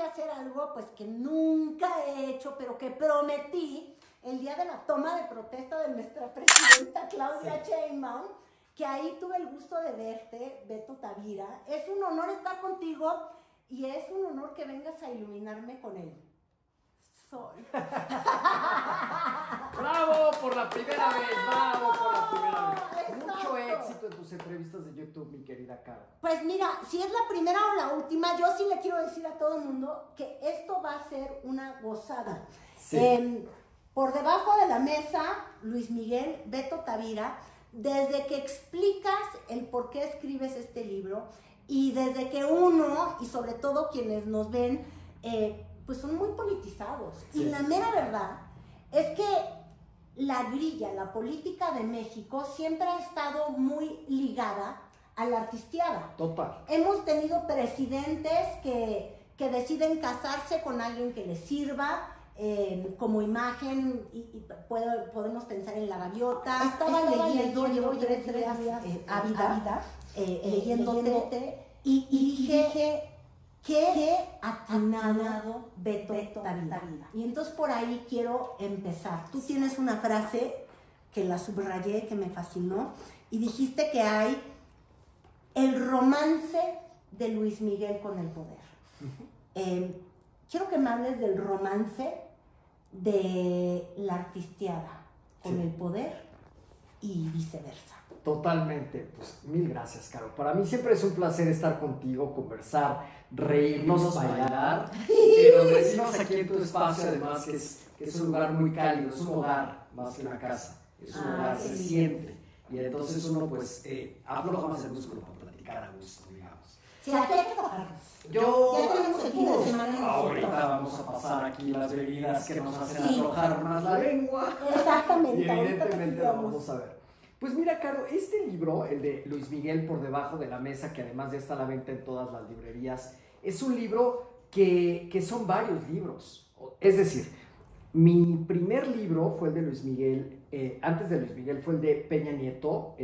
a hacer algo pues que nunca he hecho, pero que prometí el día de la toma de protesta de nuestra presidenta Claudia Sheinbaum, que ahí tuve el gusto de verte, Beto Tavira. Es un honor estar contigo y es un honor que vengas a iluminarme con el sol. ¡Bravo por la primera vez! ¡Bravo por la primera vez! Exacto. Mucho éxito en tus entrevistas de YouTube, mi querida Caro. Pues mira, si es la primera o la última, yo sí le quiero decir a todo el mundo que esto va a ser una gozada. Sí. Por debajo de la mesa, Luis Miguel, Beto Tavira, desde que explicas el por qué escribes este libro y desde que uno, y sobre todo quienes nos ven, pues son muy politizados. Sí. Y la mera verdad es que la grilla, la política de México siempre ha estado muy ligada a la artisteada. Total. Hemos tenido presidentes que deciden casarse con alguien que les sirva, como imagen, y podemos pensar en La Gaviota. Estaba leyendo, llevo 3 días ávida, leyéndote, y dije, qué atinado Beto Tavira. Y entonces por ahí quiero empezar. Tú tienes una frase que la subrayé, que me fascinó, y dijiste que hay el romance de Luis Miguel con el poder. Quiero que me hables del romance de la artisteada con el poder y viceversa. Totalmente, pues mil gracias, Caro. Para mí siempre es un placer estar contigo, conversar, reírnos, bailar. Pero decimos aquí en tu espacio, además, que es un lugar muy cálido, es un hogar más que una casa, es un hogar, se siente. Y entonces uno, pues, afloja más el músculo para platicar a gusto, digamos. Sí, aquí hay que tocarnos. Ya tenemos el fin de semana. Ahorita vamos a pasar aquí las bebidas que nos hacen aflojar más la lengua. Exactamente. Y evidentemente lo vamos a ver. Pues mira, Caro, este libro, el de Luis Miguel por debajo de la mesa, que además ya está a la venta en todas las librerías, es un libro que son varios libros. Es decir, mi primer libro fue el de Luis Miguel, antes de Luis Miguel fue el de Peña Nieto,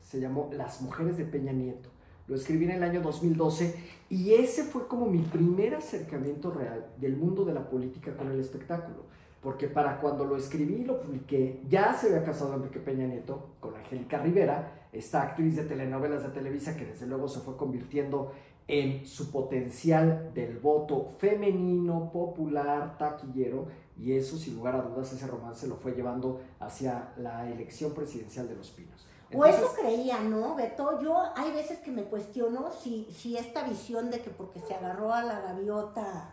se llamó Las mujeres de Peña Nieto. Lo escribí en el año 2012 y ese fue como mi primer acercamiento real del mundo de la política con el espectáculo. Porque para cuando lo escribí y lo publiqué, ya se había casado Enrique Peña Nieto con Angélica Rivera, esta actriz de telenovelas de Televisa que desde luego se fue convirtiendo en su potencial del voto femenino, popular, taquillero, y eso sin lugar a dudas ese romance lo fue llevando hacia la elección presidencial de Los Pinos. Entonces, o eso creía, ¿no, Beto? Yo hay veces que me cuestiono si esta visión de que porque se agarró a La Gaviota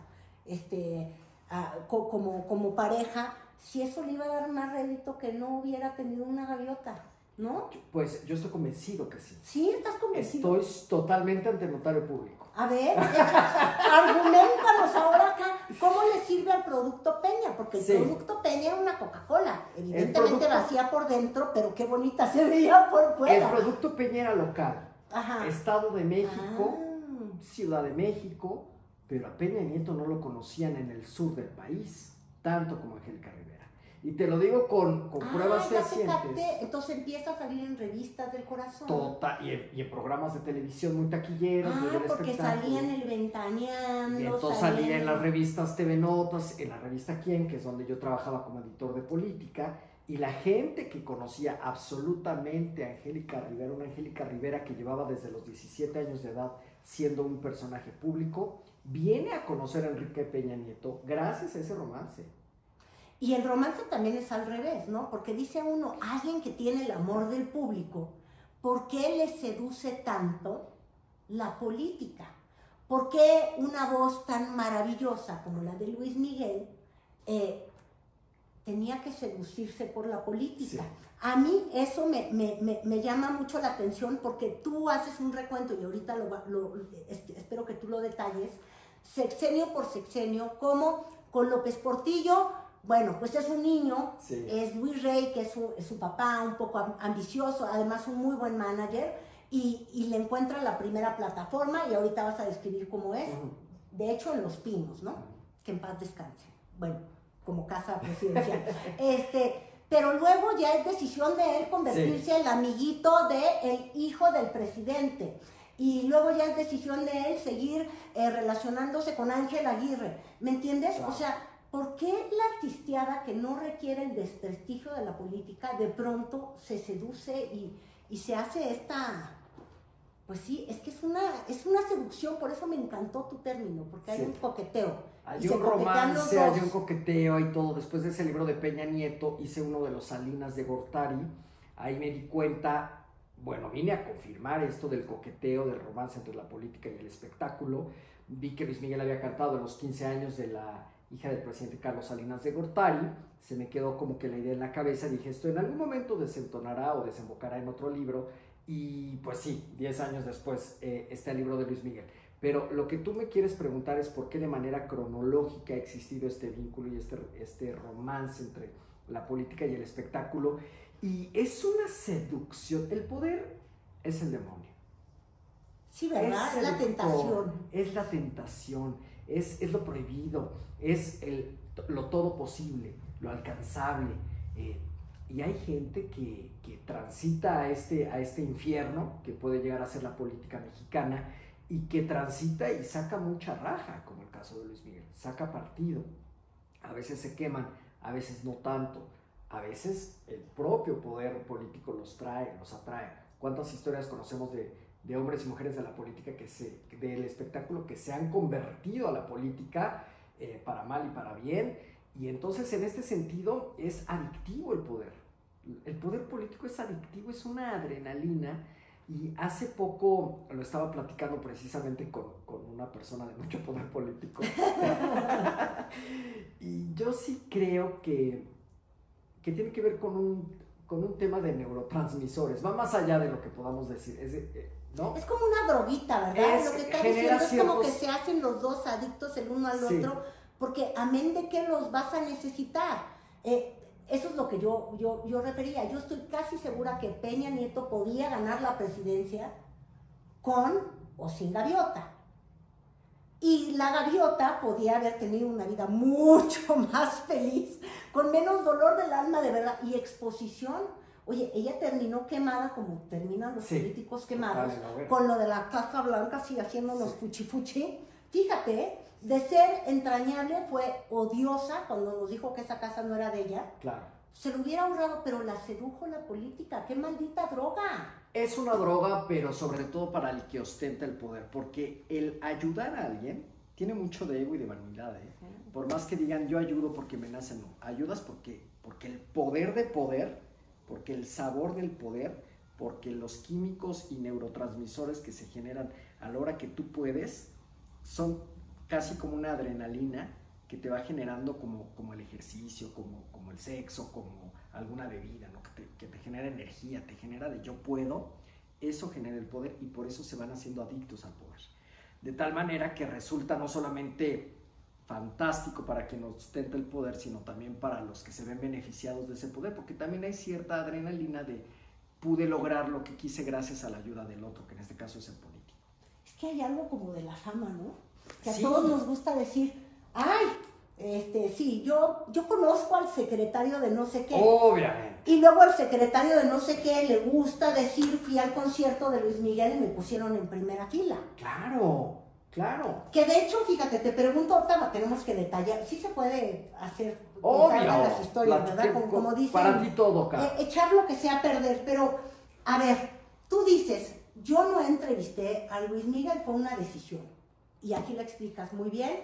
como pareja, si eso le iba a dar más rédito que no hubiera tenido una gaviota, ¿no? Pues yo estoy convencido que sí. ¿Sí? ¿Estás convencido? Estoy totalmente ante notario público. A ver, argumentanos ahora acá, ¿cómo le sirve al producto Peña? Porque el producto Peña era una Coca-Cola, evidentemente vacía por dentro, pero qué bonita se veía por fuera. El producto Peña era local. Ajá. Estado de México, Ciudad de México, pero a Peña Nieto no lo conocían en el sur del país, tanto como Angélica Rivera. Y te lo digo con pruebas fehacientes. Entonces empieza a salir en revistas del corazón. Total, y en programas de televisión muy taquilleros. Porque salía en el Ventaneando. Y entonces salía en las revistas TV Notas, en la revista Quién, que es donde yo trabajaba como editor de política. Y la gente que conocía absolutamente a Angélica Rivera, una Angélica Rivera que llevaba desde los 17 años de edad siendo un personaje público, viene a conocer a Enrique Peña Nieto gracias a ese romance. Y el romance también es al revés, ¿no? Porque dice uno, alguien que tiene el amor del público, ¿por qué le seduce tanto la política? ¿Por qué una voz tan maravillosa como la de Luis Miguel tenía que seducirse por la política? Sí. A mí eso me llama mucho la atención porque tú haces un recuento y ahorita espero que tú lo detalles, sexenio por sexenio, como con López Portillo. Bueno, pues es un niño, es Luis Rey, que es su papá, un poco ambicioso, además un muy buen manager, y le encuentra la primera plataforma, y ahorita vas a describir cómo es, de hecho en Los Pinos, ¿no? Que en paz descanse, bueno, como casa presidencial. Pero luego ya es decisión de él convertirse en el amiguito del hijo del presidente. y luego ya es decisión de él seguir relacionándose con Ángel Aguirre, ¿me entiendes? Claro. O sea, ¿por qué la artisteada que no requiere el desprestigio de la política de pronto se seduce y se hace esta... Pues sí, es que es una seducción, por eso me encantó tu término, porque hay un coqueteo. Hay un romance, hay un coqueteo, hay todo. Después de ese libro de Peña Nieto, hice uno de los Salinas de Gortari. Ahí me di cuenta, bueno, vine a confirmar esto del coqueteo, del romance entre la política y el espectáculo. Vi que Luis Miguel había cantado a los 15 años de la hija del presidente Carlos Salinas de Gortari. Se me quedó como que la idea en la cabeza. Dije, esto en algún momento desentonará o desembocará en otro libro. Y pues sí, 10 años después está el libro de Luis Miguel. Pero lo que tú me quieres preguntar es por qué de manera cronológica ha existido este vínculo y este romance entre la política y el espectáculo. Y es una seducción. El poder es el demonio. Sí, ¿verdad? Es la tentación. Es la tentación, es lo prohibido, es lo todo posible, lo alcanzable. Y hay gente que transita a este infierno, que puede llegar a ser la política mexicana, y que transita y saca mucha raja, como el caso de Luis Miguel, saca partido. A veces se queman, a veces no tanto, a veces el propio poder político los atrae. ¿Cuántas historias conocemos de hombres y mujeres de la política, del espectáculo, que se han convertido a la política para mal y para bien? Y entonces en este sentido es adictivo el poder. El poder político es adictivo, es una adrenalina. Y hace poco lo estaba platicando precisamente con una persona de mucho poder político. Y yo sí creo que tiene que ver con un tema de neurotransmisores. Va más allá de lo que podamos decir. ¿No? Es como una droguita, ¿verdad? Lo que está diciendo es como que se hacen los dos adictos el uno al otro, porque amén de que los vas a necesitar. Eso es lo que yo refería. Yo estoy casi segura que Peña Nieto podía ganar la presidencia con o sin gaviota. Y la gaviota podía haber tenido una vida mucho más feliz, con menos dolor del alma de verdad y exposición. Oye, ella terminó quemada como terminan los políticos quemados, con lo de la Casa Blanca, así haciéndonos fuchi. Fíjate, de ser entrañable fue odiosa cuando nos dijo que esa casa no era de ella. Claro. Se lo hubiera ahorrado, pero la sedujo la política. ¡Qué maldita droga! Es una droga, pero sobre todo para el que ostenta el poder, porque el ayudar a alguien tiene mucho de ego y de vanidad, ¿eh? Por más que digan yo ayudo porque me nace, no. Ayudas porque el poder de poder, porque el sabor del poder, porque los químicos y neurotransmisores que se generan a la hora que tú puedes son casi como una adrenalina que te va generando como el ejercicio, como el sexo, como alguna bebida, ¿no? que te genera energía, te genera de yo puedo. Eso genera el poder y por eso se van haciendo adictos al poder. De tal manera que resulta no solamente fantástico para quien ostenta el poder, sino también para los que se ven beneficiados de ese poder, porque también hay cierta adrenalina de pude lograr lo que quise gracias a la ayuda del otro, que en este caso es el político. Es que hay algo como de la fama, ¿no? Que a todos nos gusta decir, ay, sí, yo conozco al secretario de no sé qué. Obviamente. Y luego al secretario de no sé qué le gusta decir, fui al concierto de Luis Miguel y me pusieron en primera fila. Claro. Que de hecho, fíjate, te pregunto, ahorita tenemos que detallar, sí se puede hacer las historias, ¿verdad? Como dicen, para ti todo, echar lo que sea a perder, pero, a ver, tú dices, yo no entrevisté a Luis Miguel, fue una decisión, y aquí lo explicas muy bien,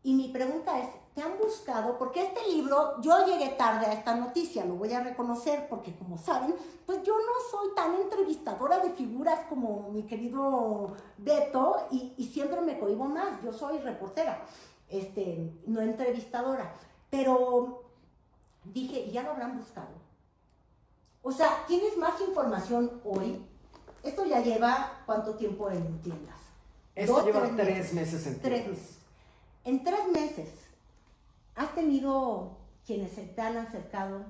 y mi pregunta es, ¿te han buscado? Porque este libro, yo llegué tarde a esta noticia, lo voy a reconocer, porque como saben, pues yo no soy tan entrevistadora de figuras como mi querido Beto, y siempre me cohíbo más, yo soy reportera, no entrevistadora, pero dije, ¿ya lo habrán buscado? O sea, ¿tienes más información hoy? Esto ya lleva, ¿cuánto tiempo en tiendas? Esto lleva 3 meses en tiendas. 3 meses. En 3 meses, ¿has tenido quienes se te han acercado,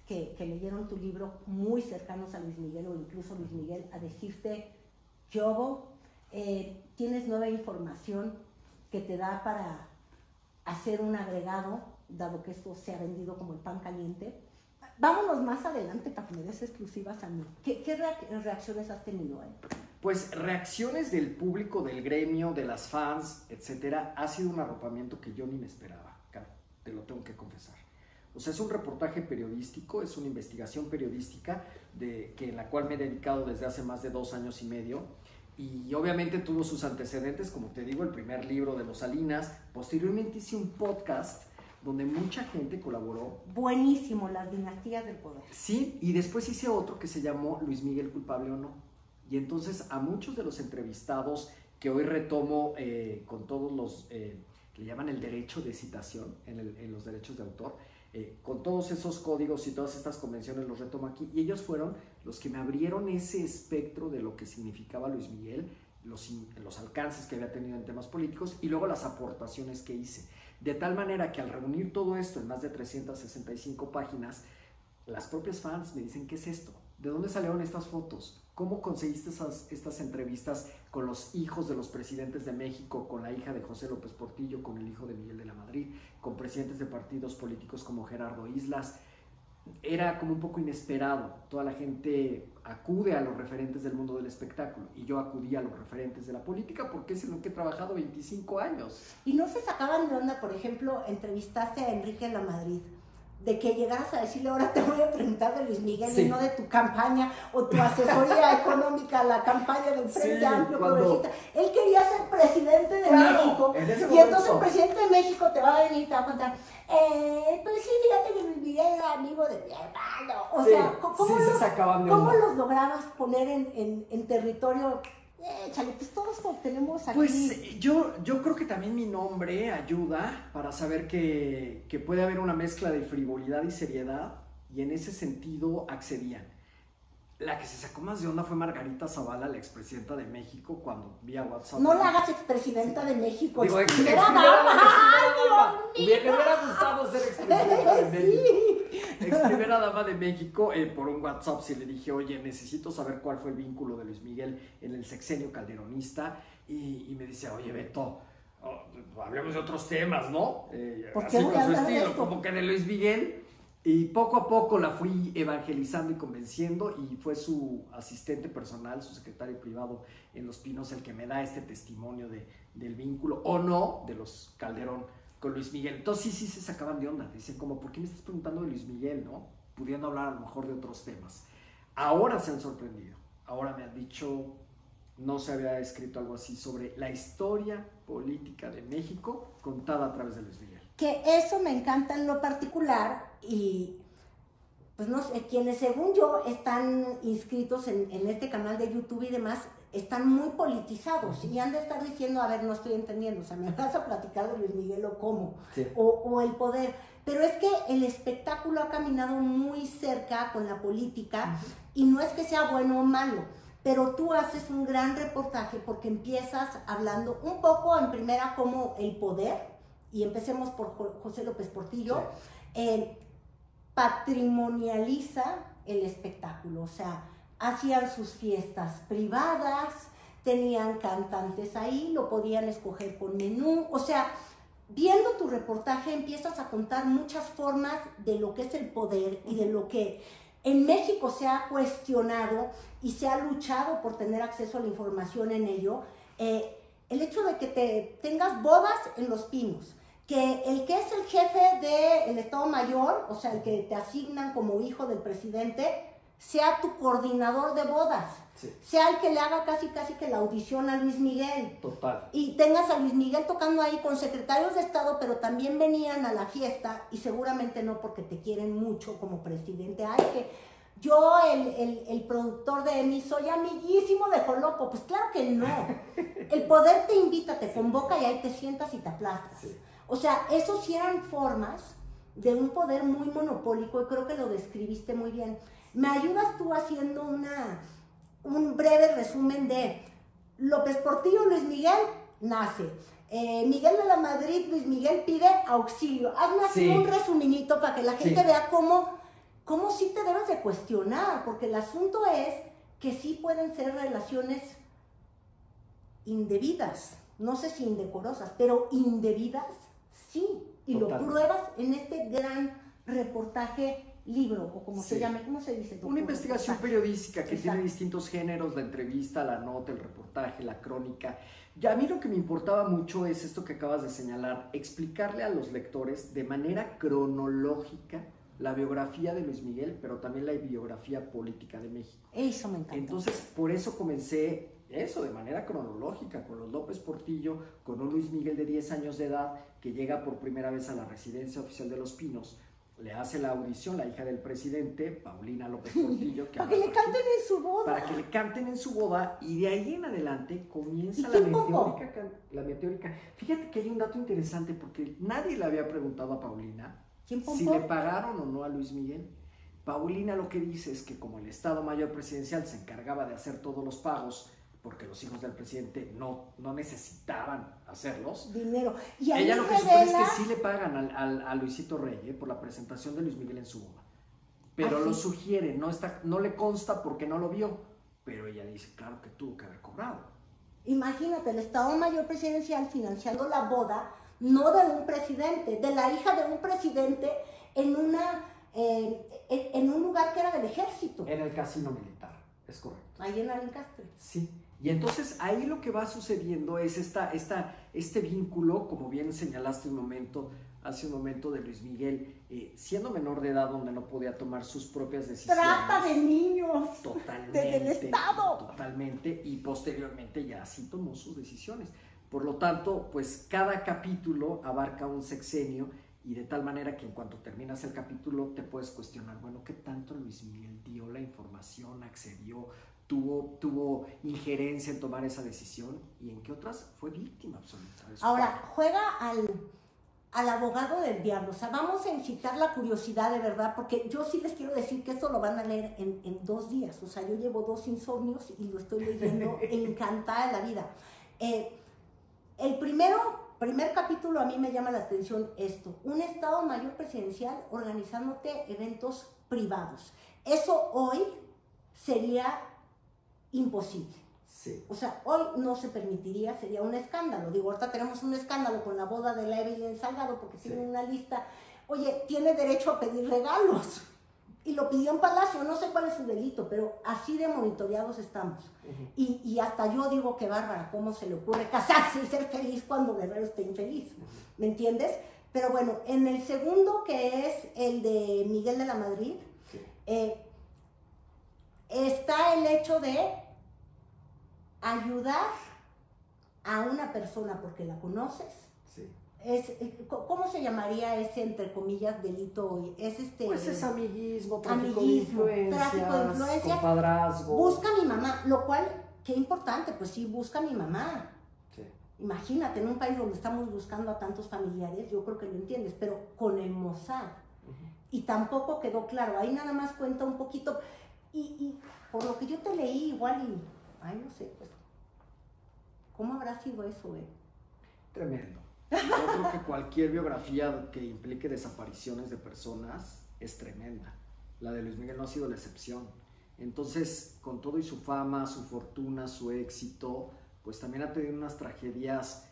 que leyeron tu libro, muy cercanos a Luis Miguel o incluso Luis Miguel, a decirte, Yobo, tienes nueva información que te da para hacer un agregado, dado que esto se ha vendido como el pan caliente? Vámonos más adelante para que me des exclusivas a mí. ¿Qué reacciones has tenido ahí? Pues reacciones del público, del gremio, de las fans, etcétera, ha sido un arropamiento que yo ni me esperaba, Caro, te lo tengo que confesar. O sea, es un reportaje periodístico, es una investigación periodística en la cual me he dedicado desde hace más de 2 años y medio. Y obviamente tuvo sus antecedentes, como te digo, el primer libro de Los Salinas. Posteriormente hice un podcast donde mucha gente colaboró. Buenísimo, Las Dinastías del Poder. Sí, y después hice otro que se llamó Luis Miguel, culpable o no. Y entonces a muchos de los entrevistados que hoy retomo con todos los, le llaman el derecho de citación en los derechos de autor, con todos esos códigos y todas estas convenciones los retomo aquí. Y ellos fueron los que me abrieron ese espectro de lo que significaba Luis Miguel, los alcances que había tenido en temas políticos y luego las aportaciones que hice. De tal manera que al reunir todo esto en más de 365 páginas, las propias fans me dicen, ¿qué es esto? ¿De dónde salieron estas fotos? ¿Cómo conseguiste estas entrevistas con los hijos de los presidentes de México, con la hija de José López Portillo, con el hijo de Miguel de la Madrid, con presidentes de partidos políticos como Gerardo Islas? Era como un poco inesperado. Toda la gente acude a los referentes del mundo del espectáculo y yo acudí a los referentes de la política porque es en lo que he trabajado 25 años. ¿Y no se sacaban de onda, por ejemplo, entrevistaste a Enrique de la Madrid, de que llegaras a decirle, ahora te voy a preguntar de Luis Miguel, sí, y no de tu campaña o tu asesoría económica, la campaña del Frente Amplio Progresista? Él quería ser presidente de México, y entonces el presidente de México te va a venir y te va a contar, pues sí, fíjate que Luis Miguel era amigo de mi hermano. O sea, ¿cómo los lograbas poner en territorio? Chale, pues todos lo tenemos aquí. Pues yo creo que también mi nombre ayuda para saber que puede haber una mezcla de frivolidad y seriedad, y en ese sentido accedían. La que se sacó más de onda fue Margarita Zavala, la expresidenta de México, cuando vía WhatsApp. No la hagas expresidenta de México. Digo, primera dama. Me hubiera gustado ser expresidenta de México. Ex primera dama de México, por un WhatsApp sí le dije, oye, necesito saber cuál fue el vínculo de Luis Miguel en el sexenio calderonista, y me dice, oye, Beto, hablemos de otros temas, ¿no? Así con su estilo, como que de Luis Miguel. Y poco a poco la fui evangelizando y convenciendo, y fue su asistente personal, su secretario privado en Los Pinos, el que me da este testimonio del vínculo o no de los Calderón con Luis Miguel. Entonces sí se sacaban de onda, dicen como, ¿por qué me estás preguntando de Luis Miguel, no? Pudiendo hablar a lo mejor de otros temas. Ahora se han sorprendido, ahora me han dicho, no se había escrito algo así sobre la historia política de México contada a través de Luis Miguel. Que eso me encanta en lo particular, y pues no sé, quienes según yo están inscritos en este canal de YouTube y demás, están muy politizados y han de estar diciendo, a ver, no estoy entendiendo, o sea, me vas a platicar de Luis Miguel o cómo, sí, o el poder, pero es que el espectáculo ha caminado muy cerca con la política, y no es que sea bueno o malo, pero tú haces un gran reportaje porque empiezas hablando un poco en primera como el poder, y empecemos por José López Portillo, sí, patrimonializa el espectáculo, o sea, hacían sus fiestas privadas, tenían cantantes ahí, lo podían escoger con menú, o sea, viendo tu reportaje empiezas a contar muchas formas de lo que es el poder y de lo que en México se ha cuestionado y se ha luchado por tener acceso a la información en ello. El hecho de que tengas bodas en Los Pinos, que el que es el jefe del Estado Mayor, o sea, el que te asignan como hijo del presidente, sea tu coordinador de bodas, sí, sea el que le haga casi que la audición a Luis Miguel. Total. Y tengas a Luis Miguel tocando ahí con secretarios de Estado, pero también venían a la fiesta, y seguramente no porque te quieren mucho como presidente. Ay, que yo, el productor de EMI, soy amiguísimo de Jolopo. Pues claro que no. El poder te invita, te convoca y ahí te sientas y te aplastas. Sí. O sea, esos sí eran formas de un poder muy monopólico, y creo que lo describiste muy bien. ¿Me ayudas tú haciendo un breve resumen de López Portillo, Luis Miguel nace, Miguel de la Madrid, Luis Miguel pide auxilio? Hazme así, sí, un resuminito para que la gente, sí, vea cómo sí te debes de cuestionar, porque el asunto es que sí pueden ser relaciones indebidas, no sé si indecorosas, pero indebidas sí, y total, lo pruebas en este gran reportaje libro, o como se llame, ¿cómo se dice? Una investigación periodística que tiene Exacto. distintos géneros, la entrevista, la nota, el reportaje, la crónica. Y a mí lo que me importaba mucho es esto que acabas de señalar, explicarle a los lectores de manera cronológica la biografía de Luis Miguel, pero también la biografía política de México. Eso me encanta. Entonces, por eso comencé eso de manera cronológica, con los López Portillo, con un Luis Miguel de 10 años de edad que llega por primera vez a la residencia oficial de Los Pinos, le hace la audición la hija del presidente, Paulina López Portillo, para que le canten en su boda. Para que le canten en su boda, y de ahí en adelante comienza la meteórica. Fíjate que hay un dato interesante, porque nadie le había preguntado a Paulina si le pagaron o no a Luis Miguel. Paulina lo que dice es que como el Estado Mayor Presidencial se encargaba de hacer todos los pagos, porque los hijos del presidente no necesitaban hacerlos. Dinero. Y ahí ella lo que supone es que sí le pagan a Luisito Rey por la presentación de Luis Miguel en su boda. Pero lo sugiere, no le consta porque no lo vio. Pero ella dice, claro que tuvo que haber cobrado. Imagínate, el Estado Mayor Presidencial financiando la boda, no de un presidente, de la hija de un presidente en un lugar que era del ejército. En el casino militar, es correcto. Ahí en Alencastre. Sí. Y entonces ahí lo que va sucediendo es este vínculo, como bien señalaste hace un momento de Luis Miguel, siendo menor de edad, donde no podía tomar sus propias decisiones. Trata de niños. Totalmente. Desde el Estado. Totalmente. Y posteriormente ya sí tomó sus decisiones. Por lo tanto, pues cada capítulo abarca un sexenio, y de tal manera que en cuanto terminas el capítulo te puedes cuestionar, bueno, ¿qué tanto Luis Miguel dio la información, accedió, tuvo injerencia en tomar esa decisión, y en qué otras fue víctima absoluta? Ahora, juega al abogado del diablo. O sea, vamos a incitar la curiosidad de verdad, porque yo sí les quiero decir que esto lo van a leer en 2 días. O sea, yo llevo 2 insomnios y lo estoy leyendo encantada de la vida. El primer capítulo a mí me llama la atención esto: un Estado Mayor Presidencial organizándote eventos privados. Eso hoy sería imposible. Sí. O sea, hoy no se permitiría, sería un escándalo. Digo, ahorita tenemos un escándalo con la boda de la Evelyn Salgado, porque tiene una lista. Oye, tiene derecho a pedir regalos. Y lo pidió en Palacio, no sé cuál es su delito, pero así de monitoreados estamos. Y hasta yo digo que bárbara, ¿cómo se le ocurre casarse y ser feliz cuando Guerrero está infeliz? ¿Me entiendes? Pero bueno, en el segundo, que es el de Miguel de la Madrid, está el hecho de ayudar a una persona porque la conoces. Sí. ¿Cómo se llamaría ese, entre comillas, delito hoy? Pues es amiguismo, tráfico de influencias, compadrazgo. Busca a mi mamá, lo cual, qué importante, pues sí, busca a mi mamá. Sí. Imagínate, en un país donde estamos buscando a tantos familiares, yo creo que lo entiendes, pero con el Mossad. Y tampoco quedó claro, ahí nada más cuenta un poquito, y por lo que yo te leí igual, no sé, pues, ¿cómo habrá sido eso, Tremendo. Yo creo que cualquier biografía que implique desapariciones de personas es tremenda. La de Luis Miguel no ha sido la excepción. Entonces, con todo y su fama, su fortuna, su éxito, pues también ha tenido unas tragedias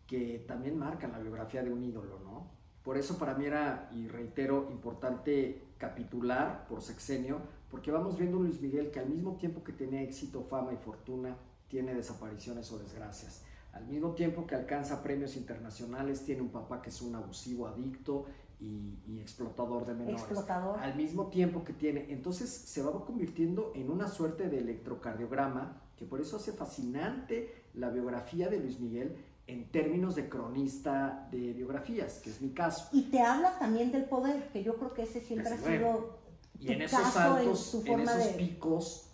que también marcan la biografía de un ídolo, ¿no? Por eso para mí era, y reitero, importante capitular por sexenio, porque vamos viendo un Luis Miguel que al mismo tiempo que tiene éxito, fama y fortuna, tiene desapariciones o desgracias. Al mismo tiempo que alcanza premios internacionales, tiene un papá que es un abusivo, adicto y explotador de menores. Al mismo tiempo que tiene, entonces se va convirtiendo en una suerte de electrocardiograma, que por eso hace fascinante la biografía de Luis Miguel en términos de cronista de biografías, que es mi caso. Y te habla también del poder, que yo creo que ese siempre ha sido y en esos saltos, en esos picos,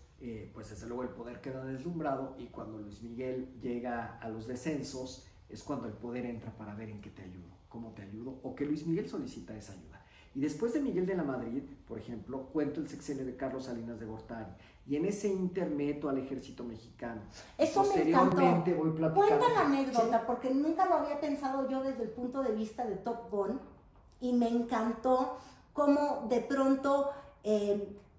pues desde luego el poder queda deslumbrado, y cuando Luis Miguel llega a los descensos es cuando el poder entra para ver en qué te ayudo, cómo te ayudo, o que Luis Miguel solicita esa ayuda. Y después de Miguel de la Madrid, por ejemplo, cuento el sexenio de Carlos Salinas de Gortari, y en ese intermeto al ejército mexicano. Eso me encantó. Voy platicando. Cuenta la anécdota, ¿sí? Porque nunca lo había pensado yo desde el punto de vista de Top Gun, y me encantó cómo de pronto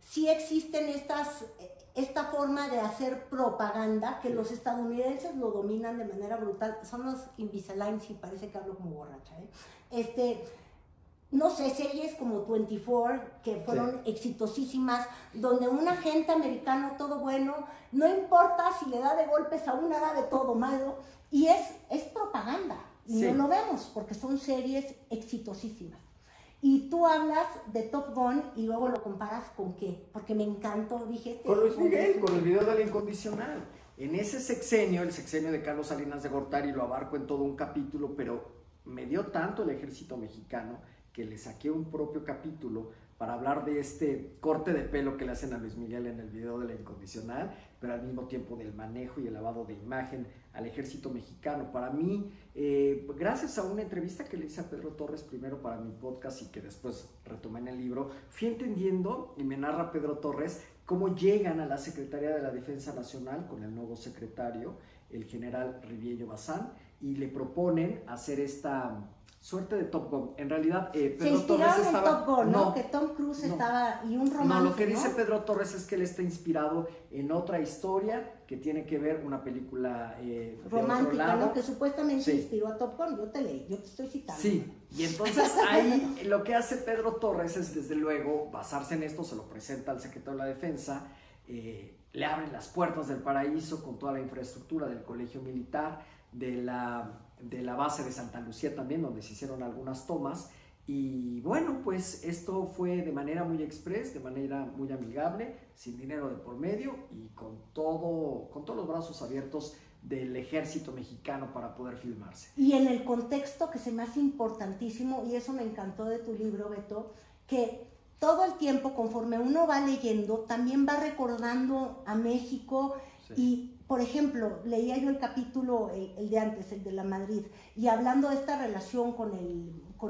sí existen esta forma de hacer propaganda, que los estadounidenses lo dominan de manera brutal. Son los Invisalign, sí, parece que hablo como borracha, no sé, series como 24, que fueron exitosísimas, donde un agente americano todo bueno, no importa si le da de golpes a una, da de todo malo, y es propaganda, y no lo vemos, porque son series exitosísimas. Y tú hablas de Top Gun y luego lo comparas con qué, porque me encantó, dije... Con Luis Miguel, con el video de La Incondicional. En ese sexenio, el sexenio de Carlos Salinas de Gortari, lo abarco en todo un capítulo, pero me dio tanto el ejército mexicano que le saqué un propio capítulo para hablar de este corte de pelo que le hacen a Luis Miguel en el video de La Incondicional, pero al mismo tiempo del manejo y el lavado de imagen al ejército mexicano. Para mí, gracias a una entrevista que le hice a Pedro Torres primero para mi podcast y que después retomé en el libro, fui entendiendo, y me narra Pedro Torres, cómo llegan a la Secretaría de la Defensa Nacional con el nuevo secretario, el general Riviello Bazán, y le proponen hacer esta suerte de Top Gun. En realidad, Pedro Torres estaba... en Top Gun, ¿no? Que Tom Cruise estaba... y un romance, No, lo que dice Pedro Torres es que él está inspirado en otra historia que tiene que ver una película romántica, ¿no? Que supuestamente inspiró a Top Gun. Yo te estoy citando. Sí, y entonces ahí lo que hace Pedro Torres es, desde luego, basarse en esto, se lo presenta al secretario de la Defensa, le abren las puertas del paraíso con toda la infraestructura del colegio militar, de la base de Santa Lucía también, donde se hicieron algunas tomas. Y bueno, pues esto fue de manera muy express, de manera muy amigable, sin dinero de por medio y con todos los brazos abiertos del ejército mexicano para poder filmarse. Y en el contexto que se me hace importantísimo, y eso me encantó de tu libro, Beto, que todo el tiempo, conforme uno va leyendo, también va recordando a México. Y, por ejemplo, leía yo el capítulo, el de antes, el de la Madrid, y hablando de esta relación con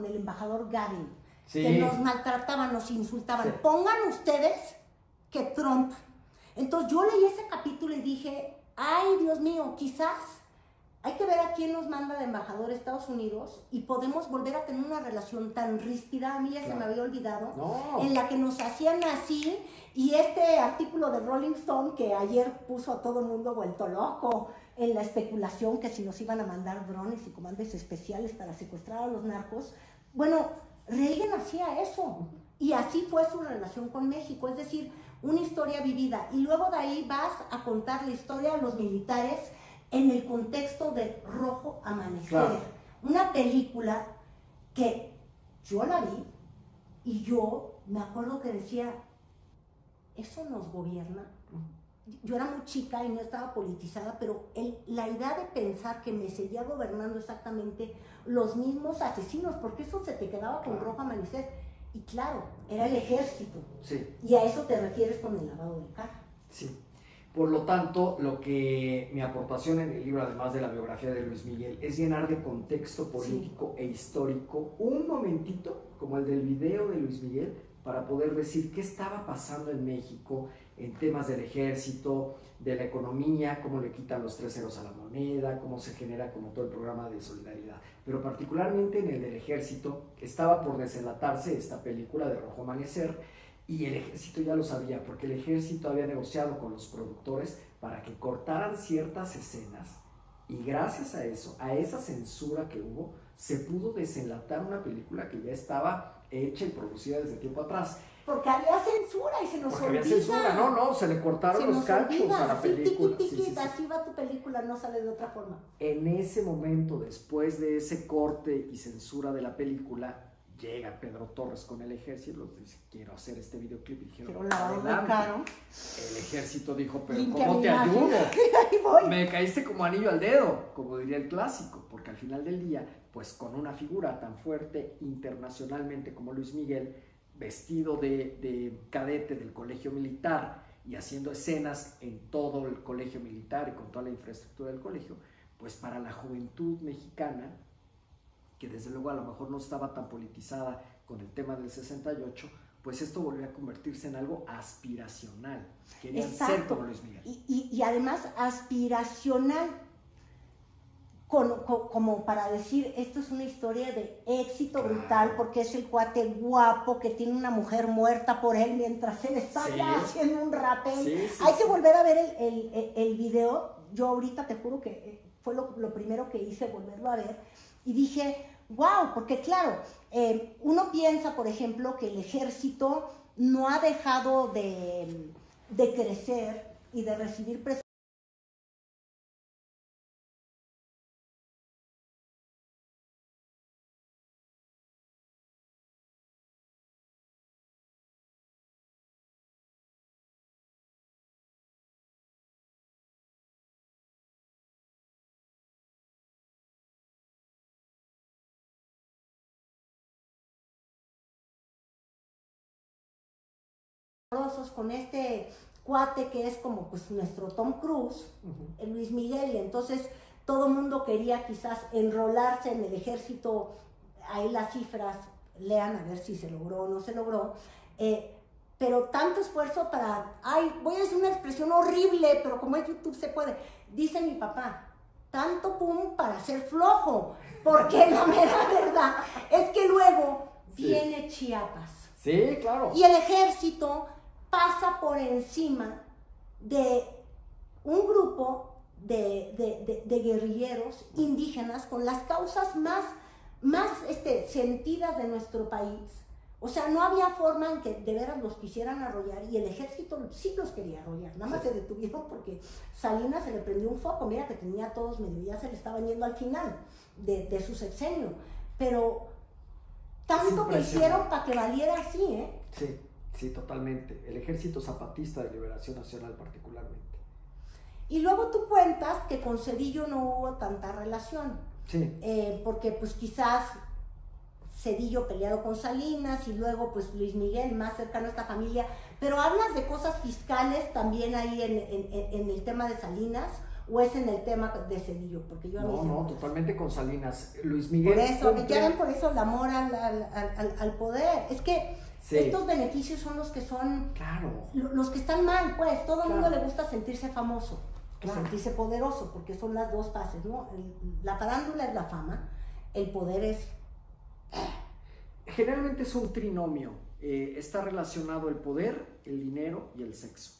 el embajador Gavin, que nos maltrataban, nos insultaban. Pongan ustedes que Trump. Entonces yo leí ese capítulo y dije, ay, Dios mío, quizás hay que ver a quién nos manda de embajador a Estados Unidos y podemos volver a tener una relación tan ríspida, a mí ya se me había olvidado, en la que nos hacían así. Y este artículo de Rolling Stone, que ayer puso a todo el mundo vuelto loco en la especulación que si nos iban a mandar drones y comandos especiales para secuestrar a los narcos, bueno, Reagan hacía eso. Y así fue su relación con México, es decir, una historia vivida. Y luego de ahí vas a contar la historia de los militares en el contexto de Rojo Amanecer. Una película que yo la vi y yo me acuerdo que decía, ¿eso nos gobierna? Yo era muy chica y no estaba politizada, pero la idea de pensar que me seguía gobernando exactamente los mismos asesinos, porque eso se te quedaba con Rojo Amanecer. Y claro, era el ejército. Y a eso te refieres con el lavado de cara. Sí. Por lo tanto, mi aportación en el libro, además de la biografía de Luis Miguel, es llenar de contexto político e histórico un momentito, como el del video de Luis Miguel, para poder decir qué estaba pasando en México en temas del ejército, de la economía, cómo le quitan los 3 ceros a la moneda, cómo se genera como todo el programa de solidaridad. Pero particularmente en el del ejército, estaba por desenlatarse esta película de Rojo Amanecer, y el ejército ya lo sabía, porque el ejército había negociado con los productores para que cortaran ciertas escenas, y gracias a eso, a esa censura que hubo, se pudo desenlatar una película que ya estaba hecha y producida desde tiempo atrás. Porque había censura y se nos olvida. Había censura, no, se le cortaron los cachos a la película. Así va tu película, no sale de otra forma. En ese momento, después de ese corte y censura de la película, llega Pedro Torres con el ejército, dice, quiero hacer este videoclip. Y dijeron, adelante. El ejército dijo, pero ¿cómo te ayudo? Me caíste como anillo al dedo, como diría el clásico, porque al final del día, pues con una figura tan fuerte internacionalmente como Luis Miguel, vestido de cadete del colegio militar y haciendo escenas en todo el colegio militar y con toda la infraestructura del colegio, pues para la juventud mexicana, que desde luego a lo mejor no estaba tan politizada con el tema del 68, pues esto volvió a convertirse en algo aspiracional. Querían ser como Luis Miguel. Y además aspiracional, como para decir, esto es una historia de éxito brutal, porque es el cuate guapo que tiene una mujer muerta por él mientras él está ya haciendo un rappel. Hay que volver a ver el video. Yo ahorita te juro que fue lo primero que hice, volverlo a ver. Y dije, Wow, porque claro, uno piensa, por ejemplo, que el ejército no ha dejado de crecer y de recibir presupuesto. Con este cuate que es como pues nuestro Tom Cruise, Luis Miguel, y entonces todo el mundo quería quizás enrolarse en el ejército. Ahí las cifras, lean a ver si se logró o no se logró, pero tanto esfuerzo para, voy a decir una expresión horrible, pero como es YouTube se puede, dice mi papá, tanto pum para ser flojo, porque la mera verdad es que luego viene Chiapas. Sí, claro. Y el ejército pasa por encima de un grupo de guerrilleros indígenas con las causas más sentidas de nuestro país. O sea, no había forma en que de veras los quisieran arrollar, y el ejército sí los quería arrollar. Nada más se detuvieron porque Salinas se le prendió un foco. Mira que tenía a todos medio, ya se le estaban yendo al final de su sexenio. Pero tanto que hicieron para que valiera así, ¿eh? Sí. Sí, totalmente. El Ejército Zapatista de Liberación Nacional particularmente. Y luego tú cuentas que con Zedillo no hubo tanta relación. Sí. Porque pues quizás Zedillo peleado con Salinas y luego pues Luis Miguel más cercano a esta familia. Pero hablas de cosas fiscales también ahí en el tema de Salinas, ¿o es en el tema de Zedillo? Porque yo no, totalmente con Salinas. Luis Miguel. Por eso, ya ven por eso el amor al poder. Es que estos beneficios son los que son, los que están mal, pues. Todo el mundo le gusta sentirse famoso, sentirse poderoso, porque son las dos fases, ¿no? La farándula es la fama, el poder es... Generalmente es un trinomio. Está relacionado el poder, el dinero y el sexo.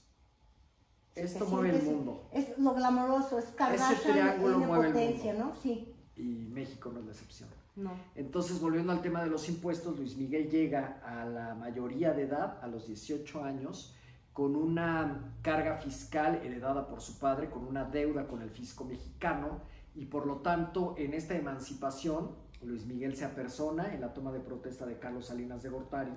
Esto mueve el mundo. Es lo glamoroso, es Kardashian, ese triángulo mueve potencia, el mundo, ¿no? Sí. Y México no es la excepción. No. Entonces, volviendo al tema de los impuestos, Luis Miguel llega a la mayoría de edad, a los 18 años, con una carga fiscal heredada por su padre, con una deuda con el fisco mexicano, y por lo tanto, en esta emancipación, Luis Miguel se apersona en la toma de protesta de Carlos Salinas de Gortari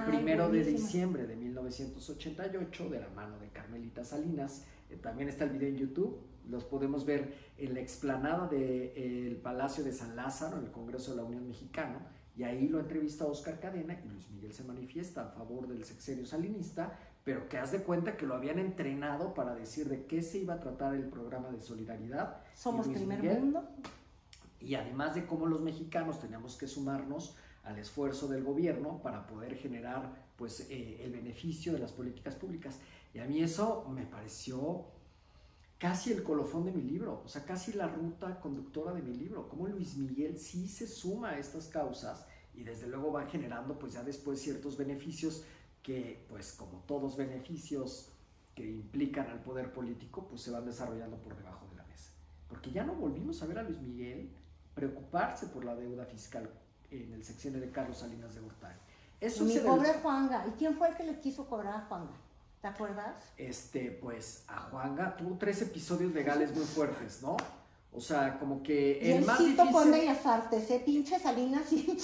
el 1 de diciembre de 1988, de la mano de Carmelita Salinas. También está el video en YouTube. Los podemos ver en la explanada del Palacio de San Lázaro, en el Congreso de la Unión Mexicana, y ahí lo entrevista Oscar Cadena y Luis Miguel se manifiesta a favor del sexenio salinista, pero que haz de cuenta que lo habían entrenado para decir de qué se iba a tratar el programa de solidaridad. Somos primer mundo. Y además de cómo los mexicanos teníamos que sumarnos al esfuerzo del gobierno para poder generar pues, el beneficio de las políticas públicas. Y a mí eso me pareció casi el colofón de mi libro, o sea, casi la ruta conductora de mi libro, cómo Luis Miguel sí se suma a estas causas y desde luego va generando pues ya después ciertos beneficios que pues como todos beneficios que implican al poder político pues se van desarrollando por debajo de la mesa. Porque ya no volvimos a ver a Luis Miguel preocuparse por la deuda fiscal en el sexenio de Carlos Salinas de Gortari. Eso mi pobre Juanga, ¿y quién fue el que le quiso cobrar a Juanga? ¿Te acuerdas? Pues a Juanga tuvo 3 episodios legales muy fuertes, ¿no? O sea, como que el más difícil... Conde y Azarte, pinche Salinas, sí.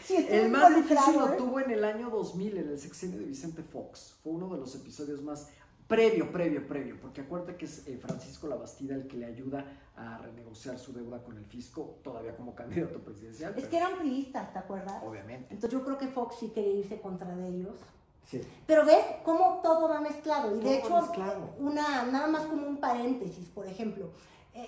Sí, el más difícil lo tuvo en el año 2000, en el sexenio de Vicente Fox. Fue uno de los episodios más... Previo, porque acuérdate que es Francisco Labastida el que le ayuda a renegociar su deuda con el fisco, todavía como candidato presidencial. Es que eran priistas, ¿te acuerdas? Obviamente. Entonces yo creo que Fox sí quería irse contra de ellos. Sí. Pero ves cómo todo va mezclado. Y de hecho, mezclado. Nada más como un paréntesis, por ejemplo,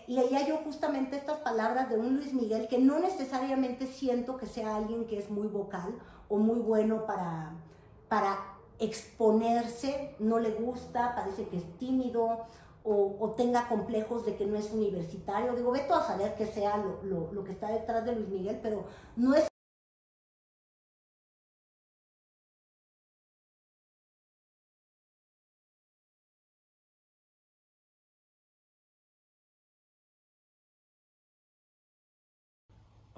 leía yo justamente estas palabras de un Luis Miguel que no necesariamente siento que sea alguien que es muy vocal o muy bueno para exponerse, no le gusta, parece que es tímido o tenga complejos de que no es universitario. Digo, vete a saber que sea lo que está detrás de Luis Miguel, pero no es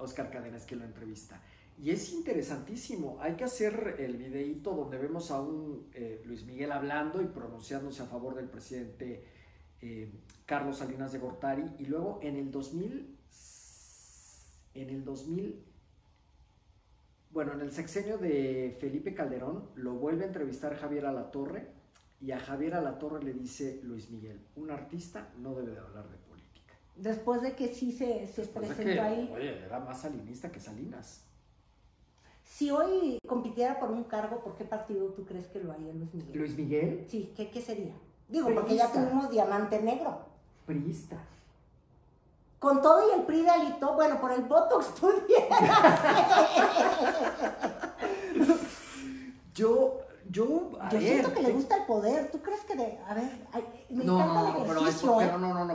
Oscar Cadena es quien lo entrevista. Y es interesantísimo. Hay que hacer el videíto donde vemos a un Luis Miguel hablando y pronunciándose a favor del presidente Carlos Salinas de Gortari. Y luego en el 2000, bueno, en el sexenio de Felipe Calderón, lo vuelve a entrevistar Javier Alatorre. Y a Javier Alatorre le dice Luis Miguel, un artista no debe de hablar de política. Después de que sí se presentó ahí. Oye, era más salinista que Salinas. Si hoy compitiera por un cargo, ¿por qué partido tú crees que lo haría Luis Miguel? ¿Luis Miguel? Sí, ¿qué sería? Digo, porque ya tenemos diamante negro. Priista. Con todo y el PRI de Alito, bueno, por el Botox pudiera. Yo siento que le gusta el poder. ¿Tú crees que me encanta el ejercicio?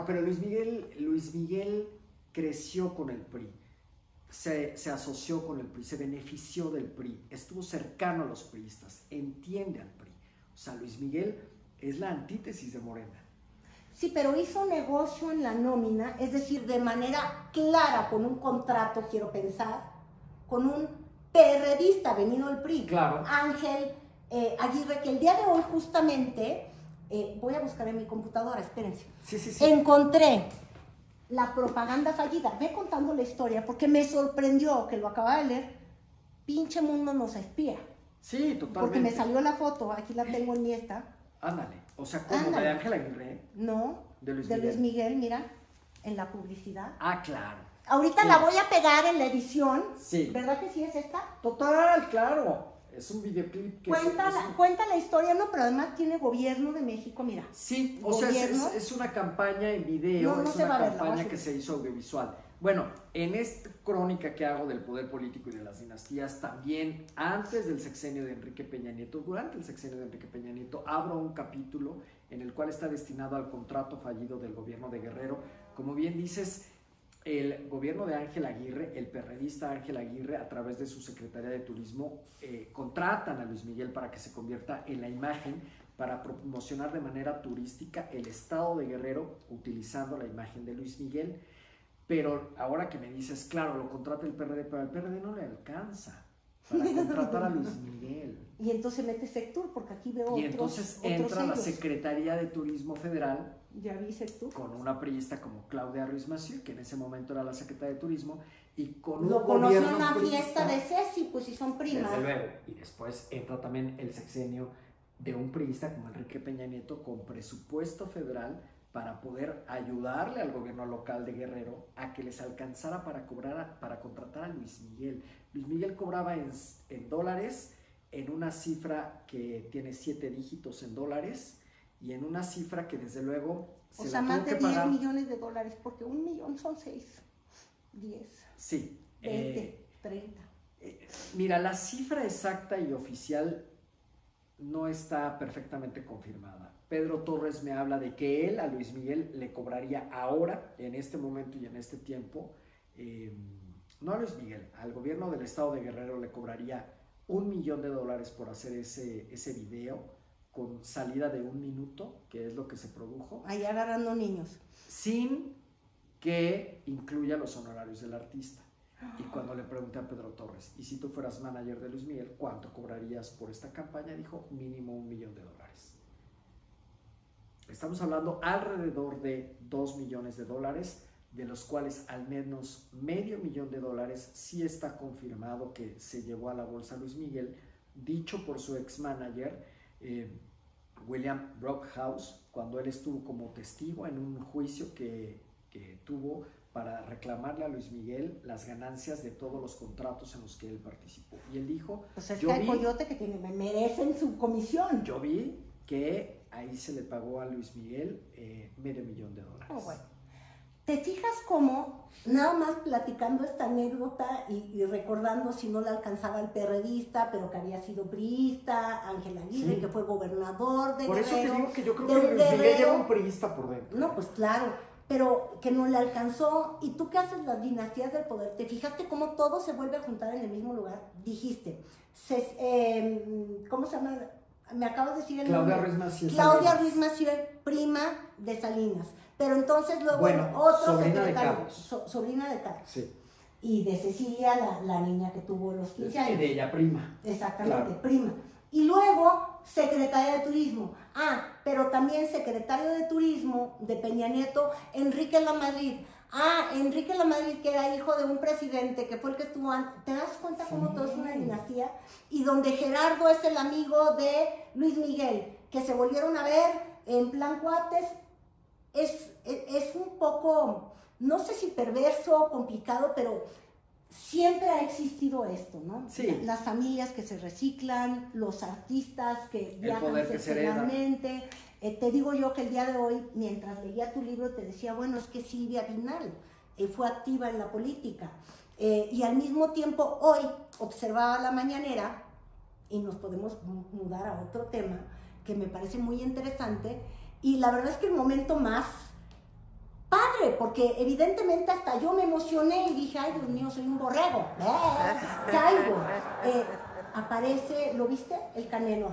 Pero Luis Miguel creció con el PRI. Se asoció con el PRI, se benefició del PRI, estuvo cercano a los priistas, entiende al PRI. O sea, Luis Miguel es la antítesis de Morena. Sí, pero hizo negocio en la nómina, es decir, de manera clara, con un contrato, quiero pensar, con un PRDista venido del PRI. Claro. Ángel Aguirre, que el día de hoy justamente, voy a buscar en mi computadora, espérense. Sí. Encontré la propaganda fallida. Ve contando la historia, porque me sorprendió que lo acababa de leer. Pinche mundo nos espía. Sí, totalmente. Porque me salió la foto, aquí la tengo en mi esta. Ándale, o sea, ¿cómo? ¿De Ángel Aguirre? No, de Luis Miguel, mira, en la publicidad. Ah, claro. Ahorita sí. La voy a pegar en la edición. Sí. ¿Verdad que sí es esta? Total, claro. Es un videoclip que... Cuenta la historia, no, pero además tiene Gobierno de México, mira. Sí, o sea, es una campaña en video, es una campaña que se hizo audiovisual. Bueno, en esta crónica que hago del poder político y de las dinastías, también antes del sexenio de Enrique Peña Nieto, durante el sexenio de Enrique Peña Nieto, abro un capítulo en el cual está destinado al contrato fallido del gobierno de Guerrero. Como bien dices, el gobierno de Ángel Aguirre, el perredista Ángel Aguirre, a través de su Secretaría de Turismo, contratan a Luis Miguel para que se convierta en la imagen para promocionar de manera turística el estado de Guerrero utilizando la imagen de Luis Miguel. Pero ahora que me dices, claro, lo contrata el PRD, pero al PRD no le alcanza para contratar a Luis Miguel. Y entonces mete Sectur, porque aquí veo y entonces entra la Secretaría de Turismo Federal, ya vi Sectur, con una priista como Claudia Ruiz Massieu, que en ese momento era la Secretaria de Turismo, y con un lo gobierno conoció en una priista, fiesta de Ceci, pues si son primas. Desde luego. Y después entra también el sexenio de un priista como Enrique Peña Nieto, con presupuesto federal para poder ayudarle al gobierno local de Guerrero a que les alcanzara para contratar a Luis Miguel. Luis Miguel cobraba en dólares, en una cifra que tiene 7 dígitos en dólares, y en una cifra que desde luego se la más de 10 millones de dólares, porque 1 millón son 6, 10, sí, 20, 30. Mira, la cifra exacta y oficial no está perfectamente confirmada. Pedro Torres me habla de que él a Luis Miguel le cobraría ahora, en este momento y en este tiempo, no a Luis Miguel, al gobierno del estado de Guerrero le cobraría $1 millón por hacer ese video con salida de 1 minuto, que es lo que se produjo. Ahí agarrando niños. Sin que incluya los honorarios del artista. Y cuando le pregunté a Pedro Torres, ¿y si tú fueras manager de Luis Miguel, cuánto cobrarías por esta campaña? Dijo, mínimo $1 millón. Estamos hablando alrededor de $2 millones, de los cuales al menos $500,000 sí está confirmado que se llevó a la bolsa Luis Miguel, dicho por su ex manager, William Brockhaus, cuando él estuvo como testigo en un juicio que tuvo para reclamarle a Luis Miguel las ganancias de todos los contratos en los que él participó. Y él dijo... Pues es que hay coyote que merecen su comisión. Yo vi que ahí se le pagó a Luis Miguel $500,000. Oh, bueno. ¿Te fijas cómo, nada más platicando esta anécdota y recordando si no le alcanzaba el perredista, pero que había sido priista, Ángel Aguirre, sí, que fue gobernador de Por Guerrero? Por eso te digo que yo creo que Luis Miguel lleva un priista por dentro. No, pues claro, pero que no le alcanzó. ¿Y tú qué haces las dinastías del poder? ¿Te fijaste cómo todo se vuelve a juntar en el mismo lugar? Dijiste, ¿cómo se llama? Me acabas de decir el nombre. Claudia Ruiz Massieu, prima de Salinas. Pero entonces luego otro sobrina secretario, de Carlos. Sobrina de Carlos. Sí. y de Cecilia, la niña que tuvo los 15 años. Y de ella prima. Exactamente, claro. prima. Y luego, secretaria de Turismo. Ah, pero también secretario de Turismo de Peña Nieto, Enrique Lamadrid. Ah, Enrique Lamadrid, que era hijo de un presidente, que fue el que estuvo antes. ¿Te das cuenta cómo todo es una dinastía? Y donde Gerardo es el amigo de Luis Miguel, que se volvieron a ver en plan cuates. Es un poco, no sé si perverso o complicado, pero siempre ha existido esto, ¿no? Sí. Las familias que se reciclan, los artistas que viajan excepcionalmente. Te digo yo que el día de hoy, mientras leía tu libro, te decía, bueno, es que Silvia Pinal fue activa en la política. Y al mismo tiempo, hoy observaba la mañanera, y nos podemos mudar a otro tema, que me parece muy interesante, y la verdad es que el momento más padre, porque evidentemente hasta yo me emocioné y dije, ay Dios mío, soy un borrego, caigo. Aparece, ¿lo viste? El Canelo.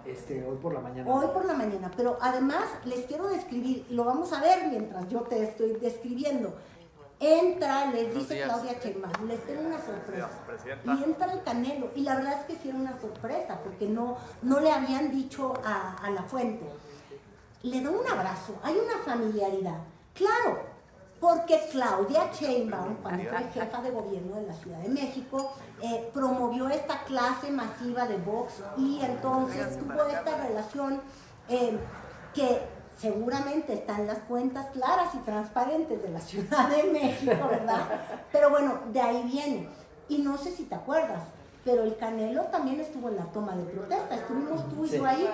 Hoy por la mañana. Hoy por la mañana, pero además les quiero describir, y lo vamos a ver mientras yo te estoy describiendo. Entra, les dice Claudia Sheinbaum, les tengo una sorpresa. Y entra el Canelo, y la verdad es que sí era una sorpresa, porque no le habían dicho a la fuente. Le da un abrazo, hay una familiaridad. Claro, porque Claudia Sheinbaum, cuando fue jefa de gobierno de la Ciudad de México, promovió esta clase masiva de box y entonces tuvo esta relación que seguramente está en las cuentas claras y transparentes de la Ciudad de México, ¿verdad? Pero bueno, de ahí viene. Y no sé si te acuerdas, pero el Canelo también estuvo en la toma de protesta. Estuvimos tú y yo ahí.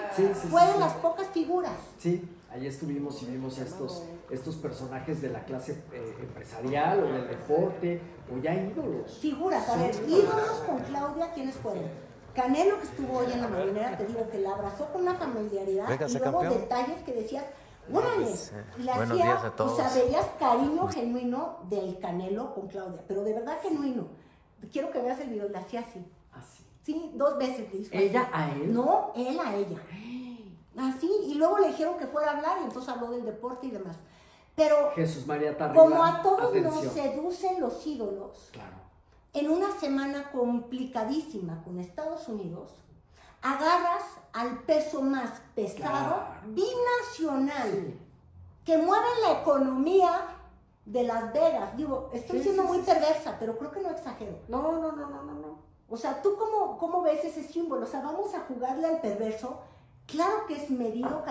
Fue de las pocas figuras. Sí, ahí estuvimos y vimos estos personajes de la clase empresarial o del deporte, o ya ídolos. Figuras, a ver, ídolos con Claudia, ¿quiénes fueron? Canelo, que estuvo hoy en la mañanera, te digo que la abrazó con una familiaridad. Véngase, y luego campeón. detalles que decías, órale, le Buenos hacía, días a todos. o sea, veías cariño genuino del Canelo con Claudia, pero de verdad genuino. Quiero que veas el video, le hacía así. Así. Sí, 2 veces le hizo ¿Ella así. a él? No, él a ella. Así, y luego le dijeron que fuera a hablar y entonces habló del deporte y demás. Pero Jesús María Tarriba, como a todos atención. nos seducen los ídolos, Claro. en una semana complicadísima con Estados Unidos, agarras al peso más pesado, Claro. binacional, Sí. que mueve la economía de Las Vegas. Digo, estoy Sí, siendo sí, muy sí, perversa, pero creo que no exagero. No. O sea, ¿tú cómo ves ese símbolo? O sea, vamos a jugarle al perverso. Claro que es medido,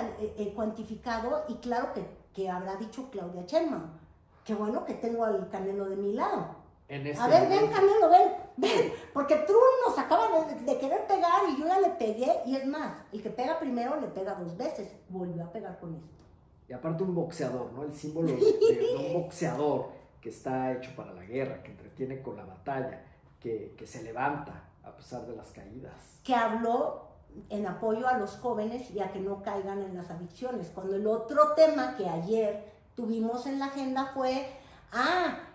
cuantificado, y claro que habrá dicho Claudia Sheinbaum. Qué bueno que tengo al Canelo de mi lado. A ver, ven Canelo, ven, porque Trump nos acaba de querer pegar y yo ya le pegué, y es más, el que pega primero le pega 2 veces, volvió a pegar con esto. Y aparte un boxeador, ¿no? El símbolo de un boxeador que está hecho para la guerra, que entretiene con la batalla, que se levanta a pesar de las caídas. Que habló en apoyo a los jóvenes y a que no caigan en las adicciones. Cuando el otro tema que ayer tuvimos en la agenda fue,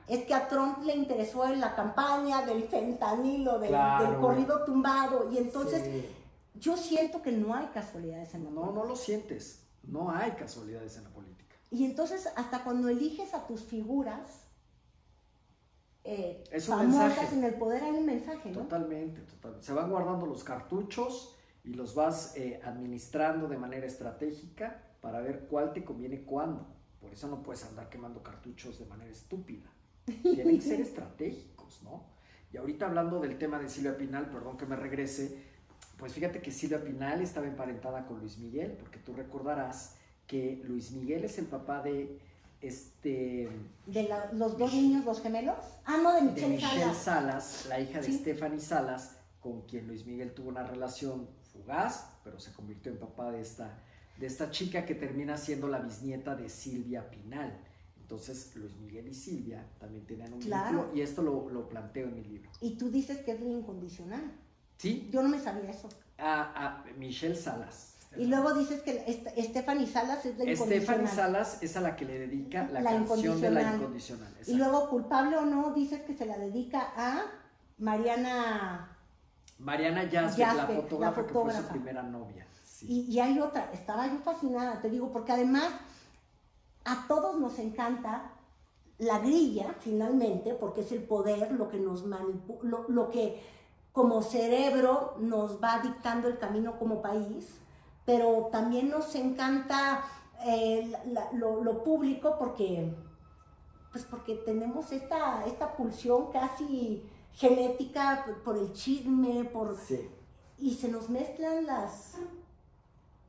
es que a Trump le interesó en la campaña del fentanilo, del corrido tumbado, y entonces Sí. yo siento que no hay casualidades en la política. No lo sientes. No hay casualidades en la política. Y entonces hasta cuando eliges a tus figuras Es un famosas mensaje. en el poder hay un mensaje, ¿no? Totalmente. Se van guardando los cartuchos y los vas administrando de manera estratégica para ver cuál te conviene cuándo. Por eso no puedes andar quemando cartuchos de manera estúpida. Tienen que ser estratégicos, ¿no? Y ahorita hablando del tema de Silvia Pinal, perdón que me regrese, pues fíjate que Silvia Pinal estaba emparentada con Luis Miguel, porque tú recordarás que Luis Miguel es el papá de los 2 niños, los gemelos. No, de Michelle Salas. Salas, la hija de Sí. Stephanie Salas, con quien Luis Miguel tuvo una relación fugaz, pero se convirtió en papá de esta chica que termina siendo la bisnieta de Silvia Pinal. Entonces Luis Miguel y Silvia también tenían un vínculo, y esto lo planteo en mi libro. Y tú dices que es lo incondicional. ¿Sí? Yo no me sabía eso. A Michelle Salas. Y luego dices que Stephanie Salas es la incondicional. Stephanie Salas es a la que le dedica la canción de La Incondicional. Exacto. Y luego, culpable o no, dices que se la dedica a Mariana Yazbek, la fotógrafa, que fue su primera novia. Sí. Y hay otra, estaba yo fascinada, te digo, porque además a todos nos encanta la grilla, finalmente, porque es el poder lo que nos manipula, lo que como cerebro nos va dictando el camino como país, pero también nos encanta lo público porque tenemos esta pulsión casi genética por el chisme, Sí. y se nos mezclan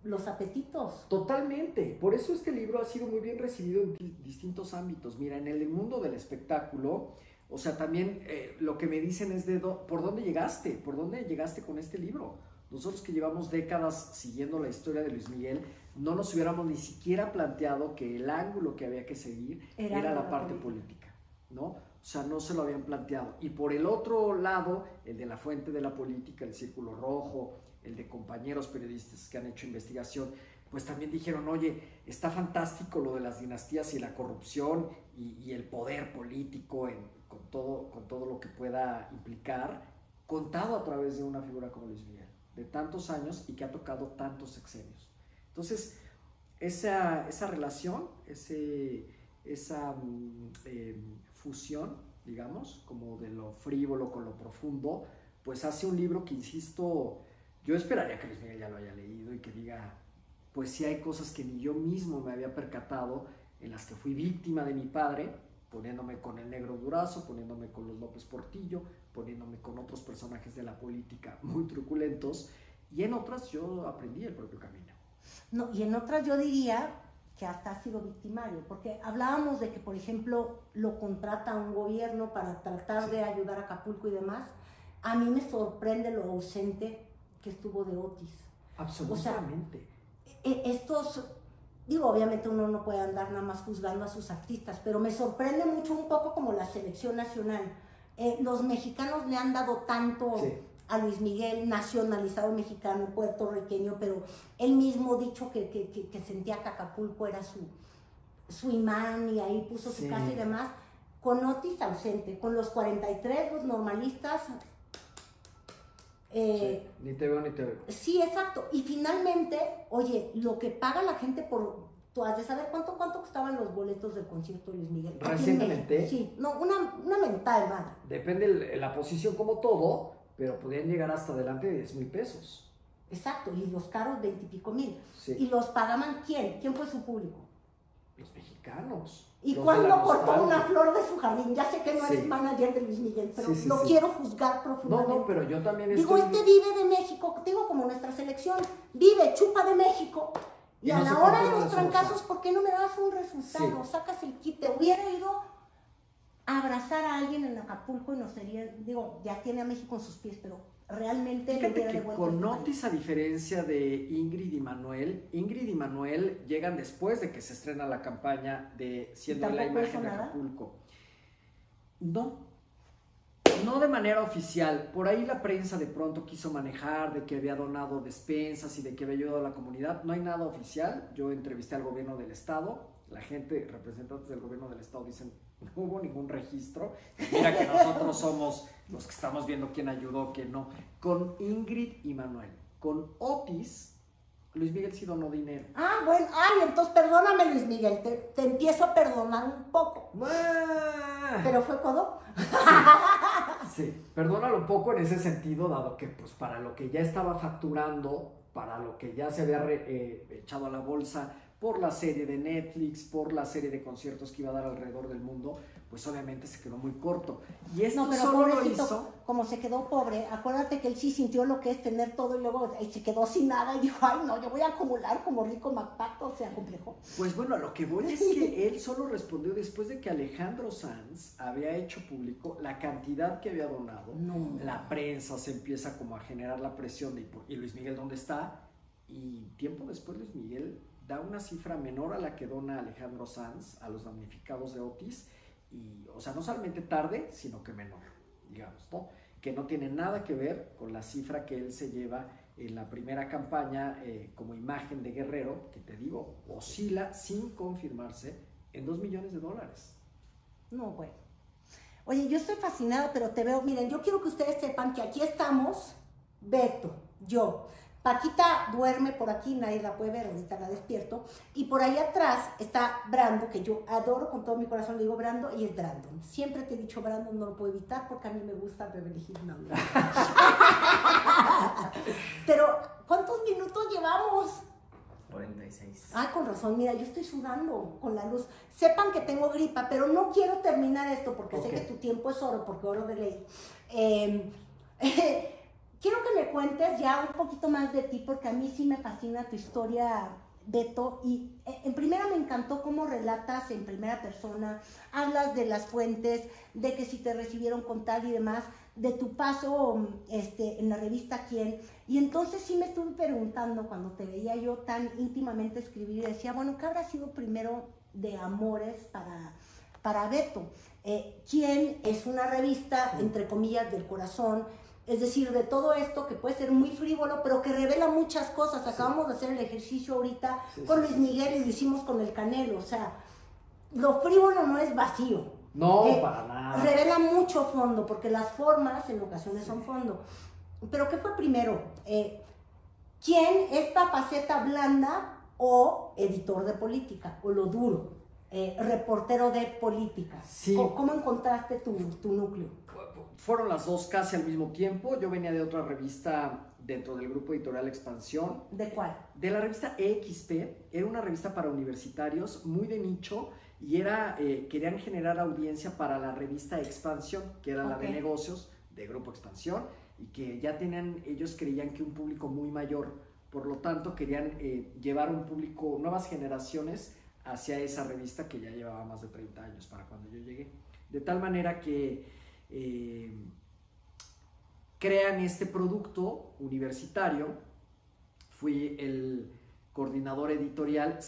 los apetitos. Totalmente. Por eso este libro ha sido muy bien recibido en distintos ámbitos. Mira, en el mundo del espectáculo, o sea, también lo que me dicen es ¿por dónde llegaste? ¿Por dónde llegaste con este libro? Nosotros que llevamos décadas siguiendo la historia de Luis Miguel, no nos hubiéramos ni siquiera planteado que el ángulo que había que seguir era la parte política, ¿no? O sea, no se lo habían planteado. Y por el otro lado, el de la fuente de la política, el Círculo Rojo, el de compañeros periodistas que han hecho investigación, pues también dijeron, oye, está fantástico lo de las dinastías y la corrupción y el poder político con todo lo que pueda implicar, contado a través de una figura como Luis Miguel, de tantos años y que ha tocado tantos sexenios. Entonces, esa relación, esa fusión, digamos, como de lo frívolo con lo profundo, pues hace un libro que, insisto, yo esperaría que Luis Miguel ya lo haya leído y que diga, pues sí hay cosas que ni yo mismo me había percatado, en las que fui víctima de mi padre, poniéndome con el Negro Durazo, poniéndome con los López Portillo, poniéndome con otros personajes de la política muy truculentos, y en otras yo aprendí el propio camino. No, y en otras yo diría que hasta ha sido victimario, porque hablábamos de que, por ejemplo, lo contrata un gobierno para tratar de ayudar a Acapulco y demás. A mí me sorprende lo ausente que estuvo de Otis. Absolutamente. O sea, digo, obviamente uno no puede andar nada más juzgando a sus artistas, pero me sorprende mucho un poco como la selección nacional. Los mexicanos le han dado tanto a Luis Miguel, nacionalizado mexicano, puertorriqueño, pero él mismo dicho que sentía que Acapulco era su imán y ahí puso su casa y demás. Con Otis ausente, con los 43, los normalistas... ni te veo ni te veo. Sí, exacto. Y finalmente, oye, lo que paga la gente tú has de saber cuánto costaban los boletos del concierto de Luis Miguel. Recientemente. Sí, no, una mental, madre. Depende la posición como todo, pero podían llegar hasta delante de 10,000 pesos. Exacto, y los caros 20 y pico mil. Sí. ¿Y los pagaban quién? ¿Quién fue su público? Los mexicanos. ¿Y cuándo cortó una flor de su jardín? Ya sé que no eres manager de Luis Miguel, pero no quiero juzgar profundamente. No, pero yo también digo, vive de México, digo, como nuestra selección, vive, chupa de México. Y a la hora de los trancazos, ¿por qué no me das un resultado? Sacas el kit. Te hubiera ido a abrazar a alguien en Acapulco y no sería, digo, ya tiene a México en sus pies, pero realmente fíjate que con Otis, a diferencia de Ingrid y Manuel llegan después de que se estrena la campaña de Siendo la Imagen de Acapulco. No de manera oficial. Por ahí la prensa de pronto quiso manejar de que había donado despensas y de que había ayudado a la comunidad. No hay nada oficial. Yo entrevisté al gobierno del estado. La gente, representantes del gobierno del estado, dicen no hubo ningún registro. Mira que nosotros somos los que estamos viendo quién ayudó, quién no. Con Ingrid y Manuel. Con Otis, Luis Miguel sí donó dinero. Ah, bueno, entonces perdóname, Luis Miguel, te empiezo a perdonar un poco. ¿Pero fue codo? Sí, perdónalo un poco en ese sentido, dado que pues para lo que ya estaba facturando, para lo que ya se había echado a la bolsa por la serie de Netflix, por la serie de conciertos que iba a dar alrededor del mundo, pues obviamente se quedó muy corto. Y esto no, pero solo lo hizo... Como se quedó pobre, acuérdate que él sí sintió lo que es tener todo y luego se quedó sin nada y dijo, ay no, yo voy a acumular como rico MacPato, o sea, complejo. Pues bueno, a lo que voy es que él solo respondió después de que Alejandro Sanz había hecho público la cantidad que había donado. No. La prensa se empieza como a generar la presión de ¿y Luis Miguel dónde está? Y tiempo después Luis Miguel da una cifra menor a la que dona Alejandro Sanz a los damnificados de Otis, y, o sea, no solamente tarde, sino que menor, digamos, ¿no? Que no tiene nada que ver con la cifra que él se lleva en la primera campaña como imagen de guerrero, que te digo, oscila sin confirmarse en $2 millones. No, bueno. Oye, yo estoy fascinada, pero te veo, miren, yo quiero que ustedes sepan que aquí estamos, Beto, yo, Paquita duerme por aquí, nadie la puede ver, ahorita la despierto. Y por ahí atrás está Brando, que yo adoro con todo mi corazón, le digo Brando, y es Brandon. Siempre te he dicho Brandon, no lo puedo evitar porque a mí me gusta Beverly Hills. No. Pero, ¿cuántos minutos llevamos? 46. Ah, con razón, mira, yo estoy sudando con la luz. Sepan que tengo gripa, pero no quiero terminar esto porque sé que tu tiempo es oro, porque oro de ley. Quiero que me cuentes ya un poquito más de ti, porque a mí sí me fascina tu historia, Beto. Y en primera me encantó cómo relatas en primera persona, hablas de las fuentes, de que si te recibieron con tal y demás, de tu paso en la revista Quién. Y entonces sí me estuve preguntando cuando te veía yo tan íntimamente escribir, y decía, bueno, ¿qué habrá sido primero de amores para Beto? Quién es una revista, entre comillas, del corazón, es decir, de todo esto que puede ser muy frívolo, pero que revela muchas cosas. Acabamos de hacer el ejercicio ahorita con Luis Miguel y lo hicimos con el Canelo. O sea, lo frívolo no es vacío. No, para nada. Revela mucho fondo, porque las formas en ocasiones son fondo. Pero ¿qué fue primero? ¿Quién, esta faceta blanda o editor de política? O lo duro, reportero de política. Sí. ¿Cómo encontraste tu núcleo? Fueron las dos casi al mismo tiempo. Yo venía de otra revista dentro del grupo editorial Expansión. ¿De cuál? De la revista EXP. Era una revista para universitarios, muy de nicho, y querían generar audiencia para la revista Expansión, que era la de negocios de Grupo Expansión, y que ya tenían, ellos creían que un público muy mayor, por lo tanto querían llevar un público, nuevas generaciones hacia esa revista que ya llevaba más de 30 años para cuando yo llegué. De tal manera que crean este producto universitario. Fui el coordinador editorial,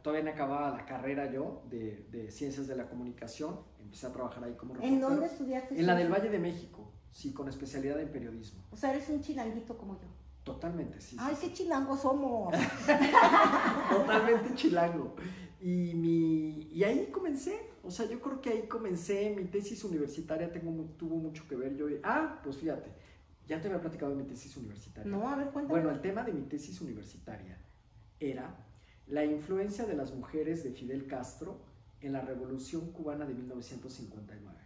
todavía no acababa la carrera yo de Ciencias de la Comunicación, empecé a trabajar ahí como reportero. ¿En dónde estudiaste? En la del Valle de México, sí, con especialidad en periodismo. O sea, eres un chilanguito como yo. Totalmente, sí. Ay, sí, qué chilangos somos. Totalmente chilango. Y ahí comencé, o sea, yo creo que ahí comencé, mi tesis universitaria tuvo mucho que ver. Pues fíjate, ya te había platicado de mi tesis universitaria. No, a ver, cuéntame. Bueno, el tema de mi tesis universitaria era la influencia de las mujeres de Fidel Castro en la Revolución Cubana de 1959.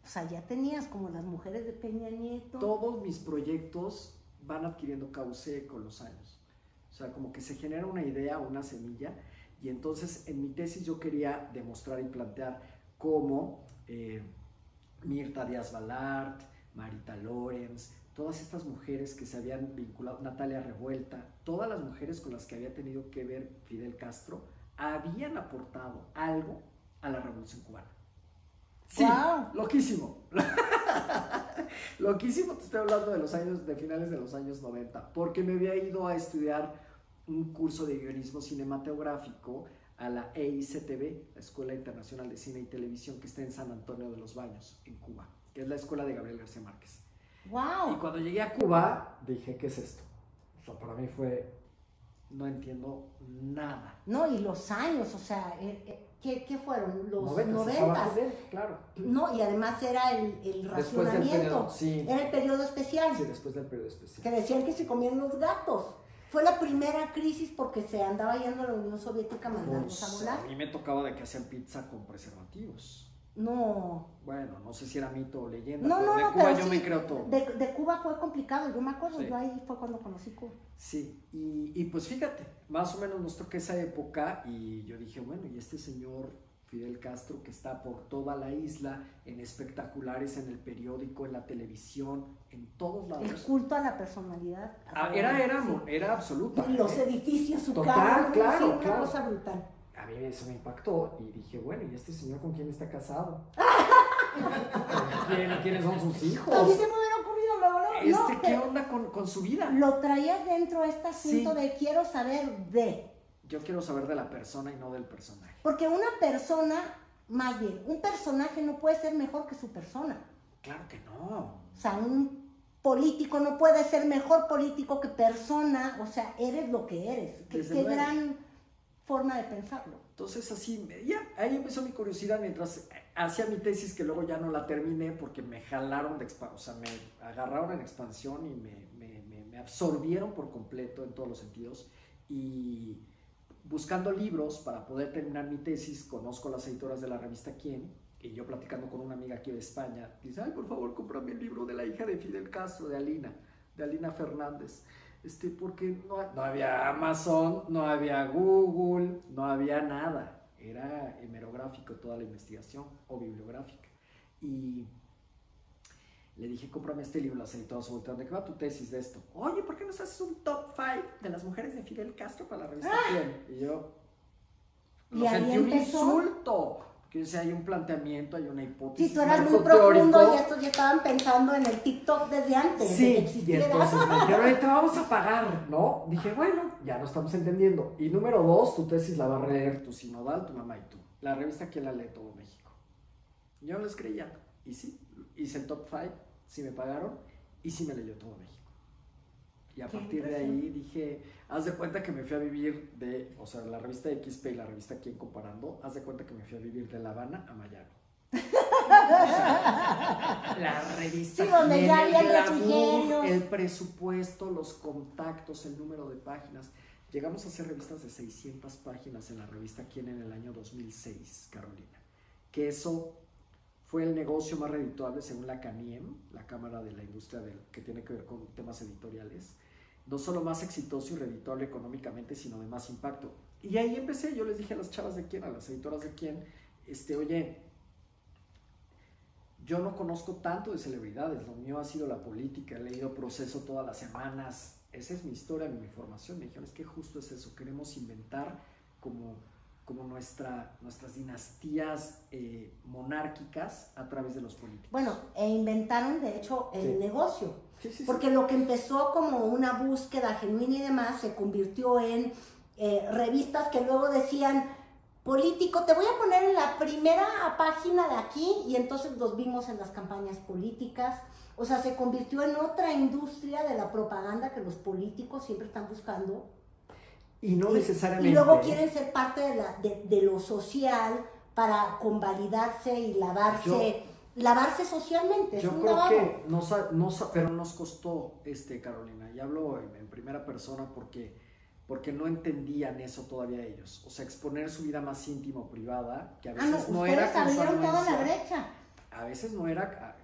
O sea, ya tenías como las mujeres de Peña Nieto. Todos mis proyectos van adquiriendo cauce con los años. O sea, como que se genera una idea, una semilla, y entonces en mi tesis yo quería demostrar y plantear cómo Mirta Díaz Balart, Marita Lorenz, todas estas mujeres que se habían vinculado, Natalia Revuelta, todas las mujeres con las que había tenido que ver Fidel Castro, habían aportado algo a la Revolución Cubana. Sí, wow. Loquísimo. Loquísimo, te estoy hablando de finales de los años 90, porque me había ido a estudiar un curso de guionismo cinematográfico a la EICTV, la Escuela Internacional de Cine y Televisión, que está en San Antonio de los Baños, en Cuba, que es la escuela de Gabriel García Márquez. ¡Wow! Y cuando llegué a Cuba, dije, ¿qué es esto? O sea, para mí no entiendo nada. No, y los años, o sea, ¿qué fueron? Los 90. Claro. No, y además era el racionamiento. Sí. Era el periodo especial. Sí, después del periodo especial. Que decían que se comían los gatos. Fue la primera crisis porque se andaba yendo a la Unión Soviética mandándonos a volar. A mí me tocaba de que hacían pizza con preservativos. No. Bueno, no sé si era mito o leyenda, no, pero no, de Cuba pero yo sí, me creo todo. De Cuba fue complicado, yo me acuerdo, sí. Yo ahí fue cuando conocí Cuba. Sí, y pues fíjate, más o menos nos toca esa época y yo dije, bueno, y este señor Fidel Castro que está por toda la isla, en espectaculares, en el periódico, en la televisión, en todos lados. El culto a la personalidad. Era absoluta. Y los edificios, su total, claro, sí, una cosa brutal. A mí eso me impactó y dije, bueno, ¿y este señor con quién está casado? ¿Quiénes son sus hijos? A mí se me hubiera ocurrido luego, ¿Qué onda con su vida? Lo traías dentro este asunto de quiero saber de. Yo quiero saber de la persona y no del personaje. Porque una persona, más bien, un personaje no puede ser mejor que su persona. Claro que no. O sea, un político no puede ser mejor político que persona, o sea, eres lo que eres. Qué gran forma de pensarlo. Entonces así, ahí empezó mi curiosidad mientras hacía mi tesis, que luego ya no la terminé porque me jalaron o sea, me agarraron en Expansión y me me absorbieron por completo en todos los sentidos, y buscando libros para poder terminar mi tesis, conozco a las editoras de la revista Quién, y yo platicando con una amiga aquí de España, dice, ay, por favor, cómprame el libro de la hija de Fidel Castro, de Alina Fernández, porque no había Amazon, no había Google, no había nada, era hemerográfico toda la investigación, o bibliográfica, y le dije, cómprame este libro. Las editoras voltearon, ¿de qué va tu tesis de esto? Oye, ¿por qué no haces un top 5 de las mujeres de Fidel Castro para la revista Quién? Y yo ¿Y ahí sentí un empezó? insulto. Que o sea, hay un planteamiento, hay una hipótesis. Sí, tú eras muy marco profundo teórico. y estos ya estaban pensando en el TikTok desde antes de que Sí, y existiera. entonces me dijeron, ahorita vamos a pagar, ¿no? Dije, bueno, ya no estamos entendiendo. Y número 2, tu tesis la va a leer tu sinodal, tu mamá y tú. La revista Quién la lee todo México. Yo no les creía. Y sí, hice el top 5, sí me pagaron y sí me leyó todo México. Y a partir de ahí dije, haz de cuenta que me fui a vivir o sea, la revista XP y la revista Quién comparando, haz de cuenta que me fui a vivir de La Habana a Miami. O sea, la revista Sí, donde Quién, ya había el glamour, refrigerios. el presupuesto, los contactos, el número de páginas. Llegamos a hacer revistas de 600 páginas en la revista Quién en el año 2006, Carolina. Que eso fue el negocio más redituable según la CANIEM, la Cámara de la Industria que tiene que ver con temas editoriales. No solo más exitoso y redituable económicamente, sino de más impacto. Y ahí empecé, yo les dije a las chavas de Quién, a las editoras de Quién, oye, yo no conozco tanto de celebridades, lo mío ha sido la política, he leído Proceso todas las semanas, esa es mi historia, mi formación. Me dijeron, es que justo es eso, queremos inventar como nuestras dinastías monárquicas a través de los políticos. Bueno, e inventaron de hecho el negocio, porque Sí. lo que empezó como una búsqueda genuina y demás se convirtió en revistas que luego decían, político, te voy a poner en la primera página de aquí, y entonces los vimos en las campañas políticas. O sea, se convirtió en otra industria de la propaganda que los políticos siempre están buscando. Y no necesariamente. Y luego quieren ser parte de lo social para convalidarse y lavarse socialmente. Yo creo que pero nos costó, Carolina, y hablo en primera persona porque no entendían eso todavía ellos. O sea, exponer su vida más íntima o privada, que a veces no era con su abrieron toda la anuencia, brecha. a veces no era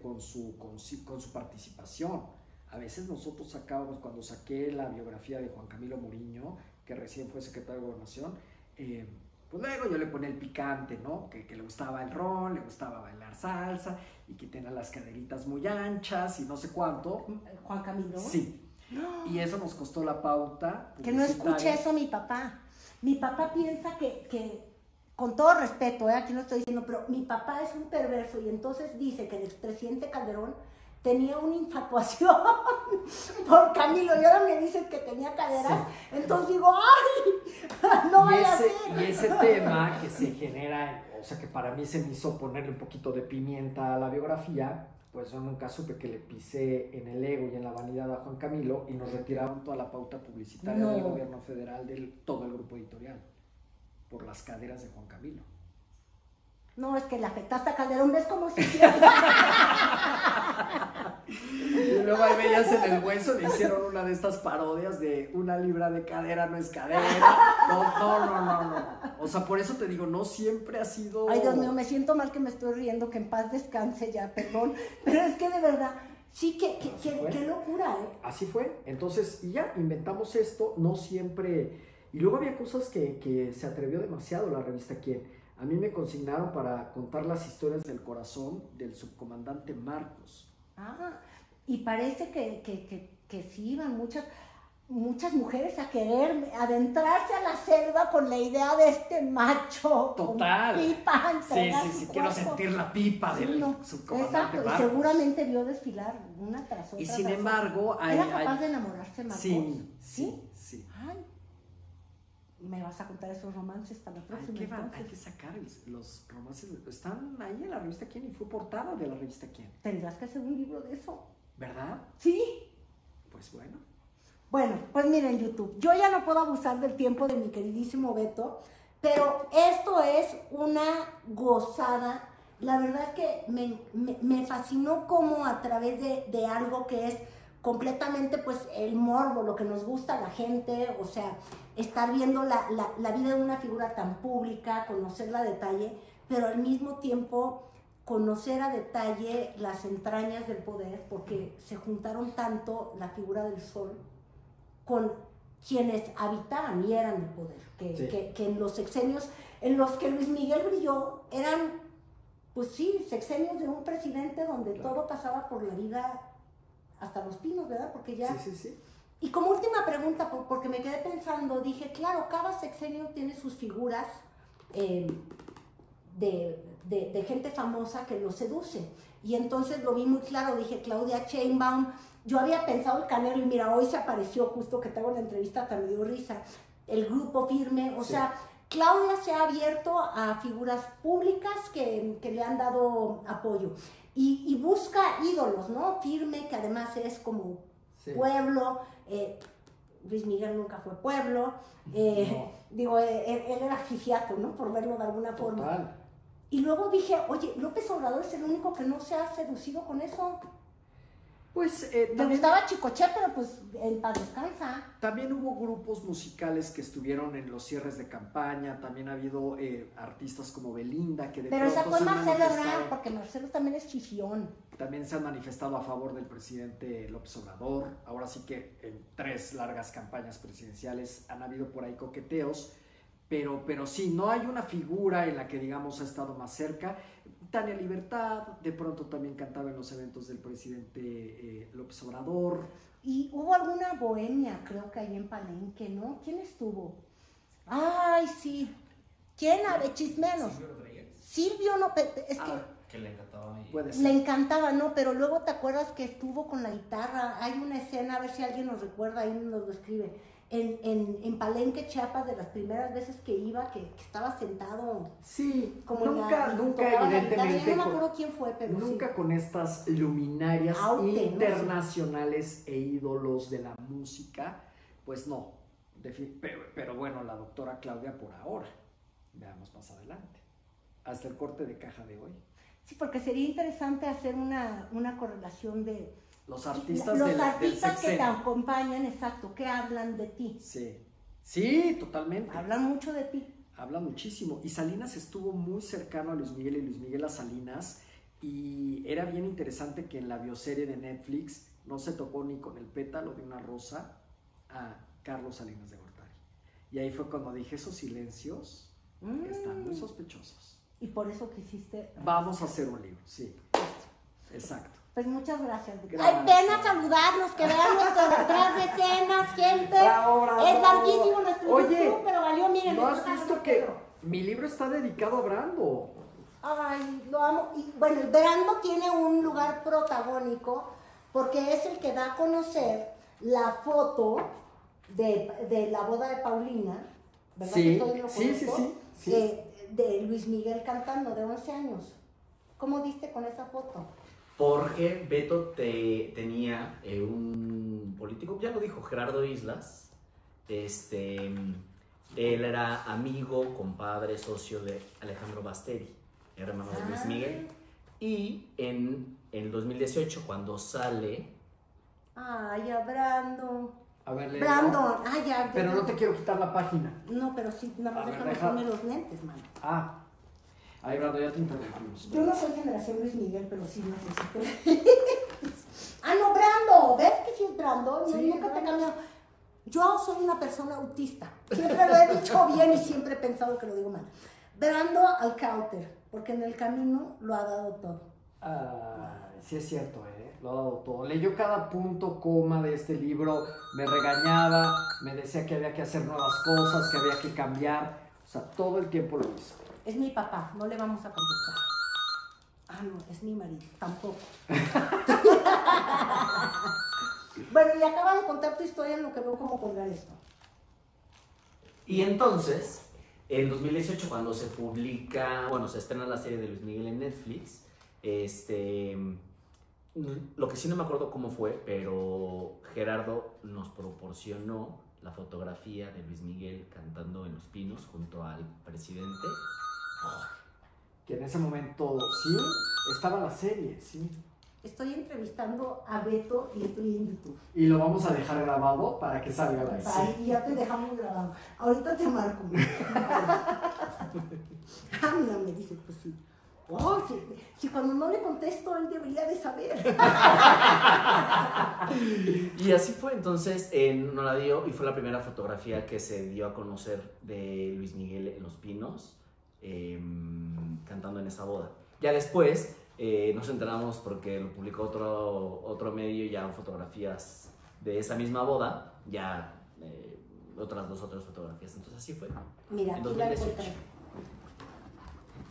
con su participación. A veces nosotros sacábamos, cuando saqué la biografía de Juan Camilo Muriño, que recién fue secretario de Gobernación, pues luego yo le ponía el picante, ¿no? Que le gustaba el ron, le gustaba bailar salsa, y que tenía las caderitas muy anchas y no sé cuánto. Juan Camilo. Sí. Y eso nos costó la pauta. Que no escuche eso mi papá. Mi papá piensa que con todo respeto, aquí no estoy diciendo, pero mi papá es un perverso, y entonces dice que el expresidente Calderón tenía una infatuación por Camilo, y ahora me dices que tenía caderas, sí. Entonces digo, ¡ay! No vaya a ser. Y ese tema que se genera, o sea, que para mí se me hizo ponerle un poquito de pimienta a la biografía, pues yo nunca supe que le pisé en el ego y en la vanidad a Juan Camilo, y nos retiraron toda la pauta publicitaria del gobierno federal de todo el grupo editorial, por las caderas de Juan Camilo. No, es que le afectaste a Calderón, ¿ves cómo se Y luego ahí veías en el hueso, le hicieron una de estas parodias de una libra de cadera no es cadera. No. O sea, por eso te digo, no siempre ha sido... Ay, Dios mío, me siento mal que me estoy riendo, que en paz descanse ya, perdón. Pero es que de verdad, sí, qué locura, ¿eh? Así fue. Entonces, y ya, inventamos esto, no siempre... Y luego había cosas que se atrevió demasiado la revista Quién. A mí me consignaron para contar las historias del corazón del subcomandante Marcos. Y parece que sí iban muchas mujeres a querer adentrarse a la selva con la idea de este macho. Total. Con pipa, sí, quiero sentir la pipa del subcomandante Marcos. Y seguramente vio desfilar una tras otra. Y sin embargo... ¿Era capaz de enamorarse Marcos? Sí. Ay, me vas a contar esos romances para la próxima. Hay que sacar los romances. Están ahí en la revista Quién, y fue portada de la revista Quién. Tendrás que hacer un libro de eso. ¿Verdad? Sí. Pues bueno. Bueno, pues miren, YouTube, yo ya no puedo abusar del tiempo de mi queridísimo Beto, pero esto es una gozada. La verdad es que me fascinó cómo a través de algo que es completamente pues el morbo, lo que nos gusta a la gente, o sea, estar viendo la vida de una figura tan pública, conocerla a detalle, pero al mismo tiempo conocer a detalle las entrañas del poder, porque se juntaron tanto la figura del sol con quienes habitaban y eran el poder, que en los sexenios en los que Luis Miguel brilló eran, pues sí, sexenios de un presidente donde todo pasaba por la vida hasta los pinos, ¿verdad? Porque ya... Sí. Y como última pregunta, porque me quedé pensando, dije, claro, cada sexenio tiene sus figuras de gente famosa que lo seduce. Y entonces lo vi muy claro, dije, Claudia Sheinbaum, yo había pensado el Canelo y mira, hoy se apareció justo que tengo la entrevista, hasta me dio risa, el Grupo Firme, o sea, Claudia se ha abierto a figuras públicas que le han dado apoyo y busca ídolos, ¿no? Firme, que además es como pueblo, Luis Miguel nunca fue pueblo, no. Digo, él era fifiaco, ¿no? Por verlo de alguna forma. Y luego dije, oye, López Obrador es el único que no se ha seducido con eso. Pues me gustaba Chicoche, pero pues en paz descansa. También hubo grupos musicales que estuvieron en los cierres de campaña, también ha habido artistas como Belinda que de pero esa fue Marcelo Ebrard, porque Marcelo también es chifión. También se han manifestado a favor del presidente López Obrador. Ahora sí que en 3 largas campañas presidenciales han habido por ahí coqueteos, pero sí, no hay una figura en la que digamos ha estado más cerca. Tania Libertad, de pronto también cantaba en los eventos del presidente López Obrador. Y hubo alguna bohemia, creo que ahí en Palenque, ¿no? ¿Quién estuvo? Ay, sí. ¿Quién? Chismenos. Silvio Rodríguez. Silvio, no, es que le encantaba. Puede ser. Le encantaba, ¿no? Pero luego te acuerdas que estuvo con la guitarra. Hay una escena, a ver si alguien nos recuerda, ahí nos lo escribe. En Palenque, Chiapas, de las primeras veces que iba, que estaba sentado. Sí, como nunca evidentemente. Yo no me acuerdo quién fue, pero nunca sí. con estas luminarias internacionales e ídolos de la música, pues no. Pero bueno, la doctora Claudia por ahora. Veamos más adelante. Hasta el corte de caja de hoy. Sí, porque sería interesante hacer una correlación de los artistas que te acompañan, exacto, que hablan de ti. Sí, totalmente. Hablan mucho de ti. Habla muchísimo. Y Salinas estuvo muy cercano a Luis Miguel y Luis Miguel a Salinas. Y era bien interesante que en la bioserie de Netflix no se tocó ni con el pétalo de una rosa a Carlos Salinas de Gortari. Y ahí fue cuando dije, esos silencios están muy sospechosos. Y por eso quisiste... Vamos a hacer un libro, sí. Exacto. Pues muchas gracias. Hay pena saludarlos, que vean nuestras detrás de escenas, gente. Es larguísimo nuestro YouTube, pero valió, miren. ¿No has visto que mi libro está dedicado a Brando? Ay, lo amo. Y bueno, el Brando tiene un lugar protagónico porque es el que da a conocer la foto de la boda de Paulina, ¿verdad? Sí. De Luis Miguel cantando, de 11 años. ¿Cómo diste con esa foto? Porque Beto tenía un político, ya lo dijo, Gerardo Islas. Él era amigo, compadre, socio de Alejandro Basteri, hermano de Luis Miguel. Y en 2018, cuando sale... Ay, a Brando. A ver, Brandon. Ya. Pero no te quiero quitar la página. No, pero sí, nada más déjame poner los lentes, man. Ay, Brando, ya te interrumpimos. Yo no soy generación Luis Miguel, pero sí necesito. No, Brando. ¿Ves que sí es Brando? Sí, nunca te he cambiado. Yo soy una persona autista. Siempre lo he dicho bien y siempre he pensado que lo digo mal. Brando Alcáuter, porque en el camino lo ha dado todo. Sí es cierto, lo ha dado todo. Leyó cada punto, coma de este libro, me regañaba, me decía que había que hacer nuevas cosas, que había que cambiar. O sea, todo el tiempo lo hizo. Es mi papá, no le vamos a contestar. No, es mi marido, tampoco. Bueno, y acaba de contar tu historia en lo que veo cómo colgar esto. Y entonces, en 2018, cuando se publica, se estrena la serie de Luis Miguel en Netflix, lo que sí no me acuerdo cómo fue, pero Gerardo nos proporcionó la fotografía de Luis Miguel cantando en Los Pinos junto al presidente. Que en ese momento sí, estaba la serie, sí. Estoy entrevistando a Beto y estoy en YouTube. Y lo vamos a dejar grabado para que salga la escena. Ahí ya te dejamos grabado. Ahorita te marco. Ah, mira, me dice, pues sí. Oh, si cuando no le contesto, él debería de saber. Y así fue, entonces nos la dio y fue la primera fotografía que se dio a conocer de Luis Miguel en Los Pinos, cantando en esa boda. Ya después nos enteramos porque lo publicó otro medio, ya fotografías de esa misma boda, ya otras 2 o 3 fotografías, entonces así fue. Mira, en aquí la 2018. encontré.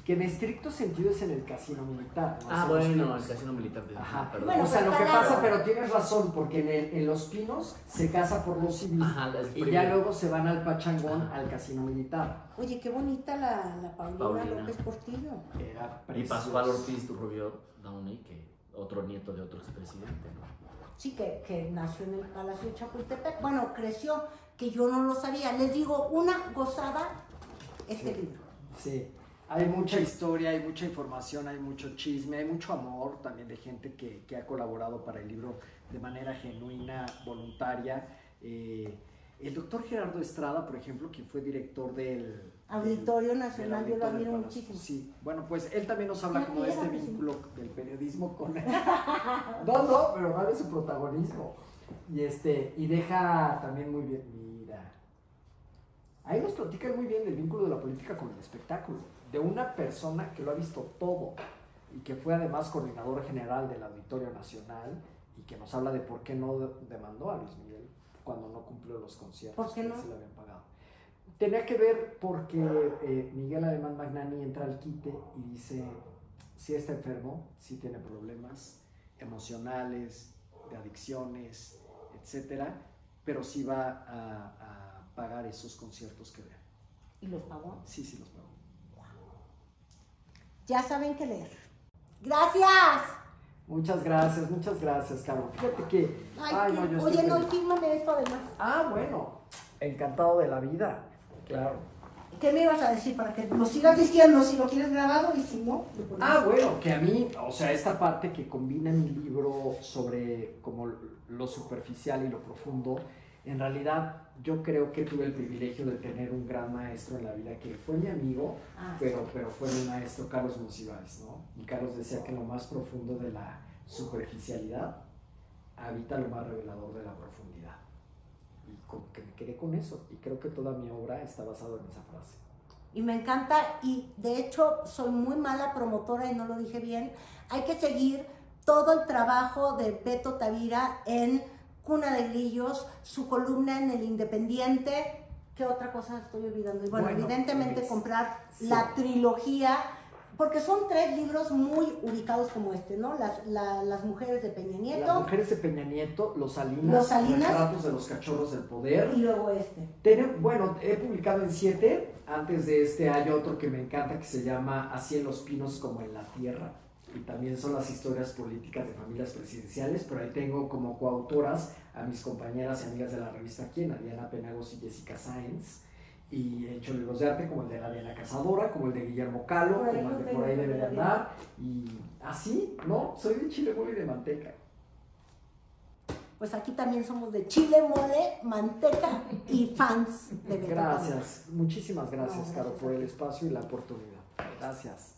Que en estricto sentido es en el casino militar. ¿No? Ah, O sea, Los bueno, Pinos. el casino militar. Ajá. Perdón. Bueno, o sea, lo que pues, claro. pasa, pero tienes razón, porque en Los Pinos se casa por lo civil. Ajá, y ya luego se van al Pachangón, al casino militar. Oye, qué bonita la Paulina López Portillo. Era Y precioso. Pascual Ortiz Rubio Downey, que otro nieto de otro expresidente, ¿no? Sí, que nació en el Palacio de Chapultepec. Bueno, creció, que yo no lo sabía. Les digo, una gozada este libro. Sí, hay mucha historia, hay mucha información, hay mucho chisme, hay mucho amor también de gente que ha colaborado para el libro de manera genuina, voluntaria. El doctor Gerardo Estrada, por ejemplo, quien fue director del Auditorio Nacional, yo lo Auditorio admiro del Palacio. muchísimo. Sí, bueno, pues él también nos habla Ya, como de este fíjate, sí. vínculo del periodismo con él. No, pero vale su protagonismo. Y deja también muy bien, mira. Ahí nos platican muy bien del vínculo de la política con el espectáculo. De una persona que lo ha visto todo y que fue además coordinador general del Auditorio Nacional y que nos habla de por qué no demandó a Luis Miguel cuando no cumplió los conciertos. ¿Por qué no? Que se le habían pagado. Tenía que ver porque Miguel Alemán Magnani entra al quite y dice, sí está enfermo, sí tiene problemas emocionales, de adicciones, etcétera, pero sí va a pagar esos conciertos que vean. ¿Y los pagó? Sí, sí los pagó. Ya saben qué leer. ¡Gracias! Muchas gracias, Carlos. Fíjate que... Ay, no, yo estoy oye, no, feliz. fírmame esto además. Ah, bueno, encantado de la vida, claro. ¿Qué me ibas a decir para que lo sigas diciendo si lo quieres grabado y si no? lo ponemos? Ah, bueno, que a mí, o sea, esta parte que combina mi libro sobre como lo superficial y lo profundo, en realidad yo creo que tuve el privilegio de tener un gran maestro en la vida que fue mi amigo, pero fue mi maestro Carlos Monsiváis, ¿no? Y Carlos decía que lo más profundo de la superficialidad habita lo más revelador de la profundidad. Y como que me quedé con eso, y creo que toda mi obra está basada en esa frase. Y me encanta, y de hecho soy muy mala promotora y no lo dije bien. Hay que seguir todo el trabajo de Beto Tavira en Cuna de Grillos, su columna en El Independiente. ¿Qué otra cosa estoy olvidando? Y bueno, evidentemente pues, comprar sí. la trilogía, porque son 3 libros muy ubicados como este, ¿no? Las mujeres de Peña Nieto. Las mujeres de Peña Nieto, Los Salinas, Retratos de los cachorros del poder. Y luego este. Bueno, he publicado en 7. Antes de este hay otro que me encanta que se llama Así en los pinos como en la tierra. Y también son las historias políticas de familias presidenciales, pero ahí tengo como coautoras a mis compañeras y amigas de la revista Quién, a Diana Penagos y Jessica Sáenz. Y he hecho libros de arte como el de la Diana Cazadora, como el de Guillermo Calo, como el de Por ahí debe de andar. Y así, ¿no? Soy de chile, mole y de manteca. Pues aquí también somos de chile, mole, manteca y fans de Beto Tavira. Gracias, muchísimas gracias, No, Caro, gracias por a el ti. espacio y la oportunidad. Gracias.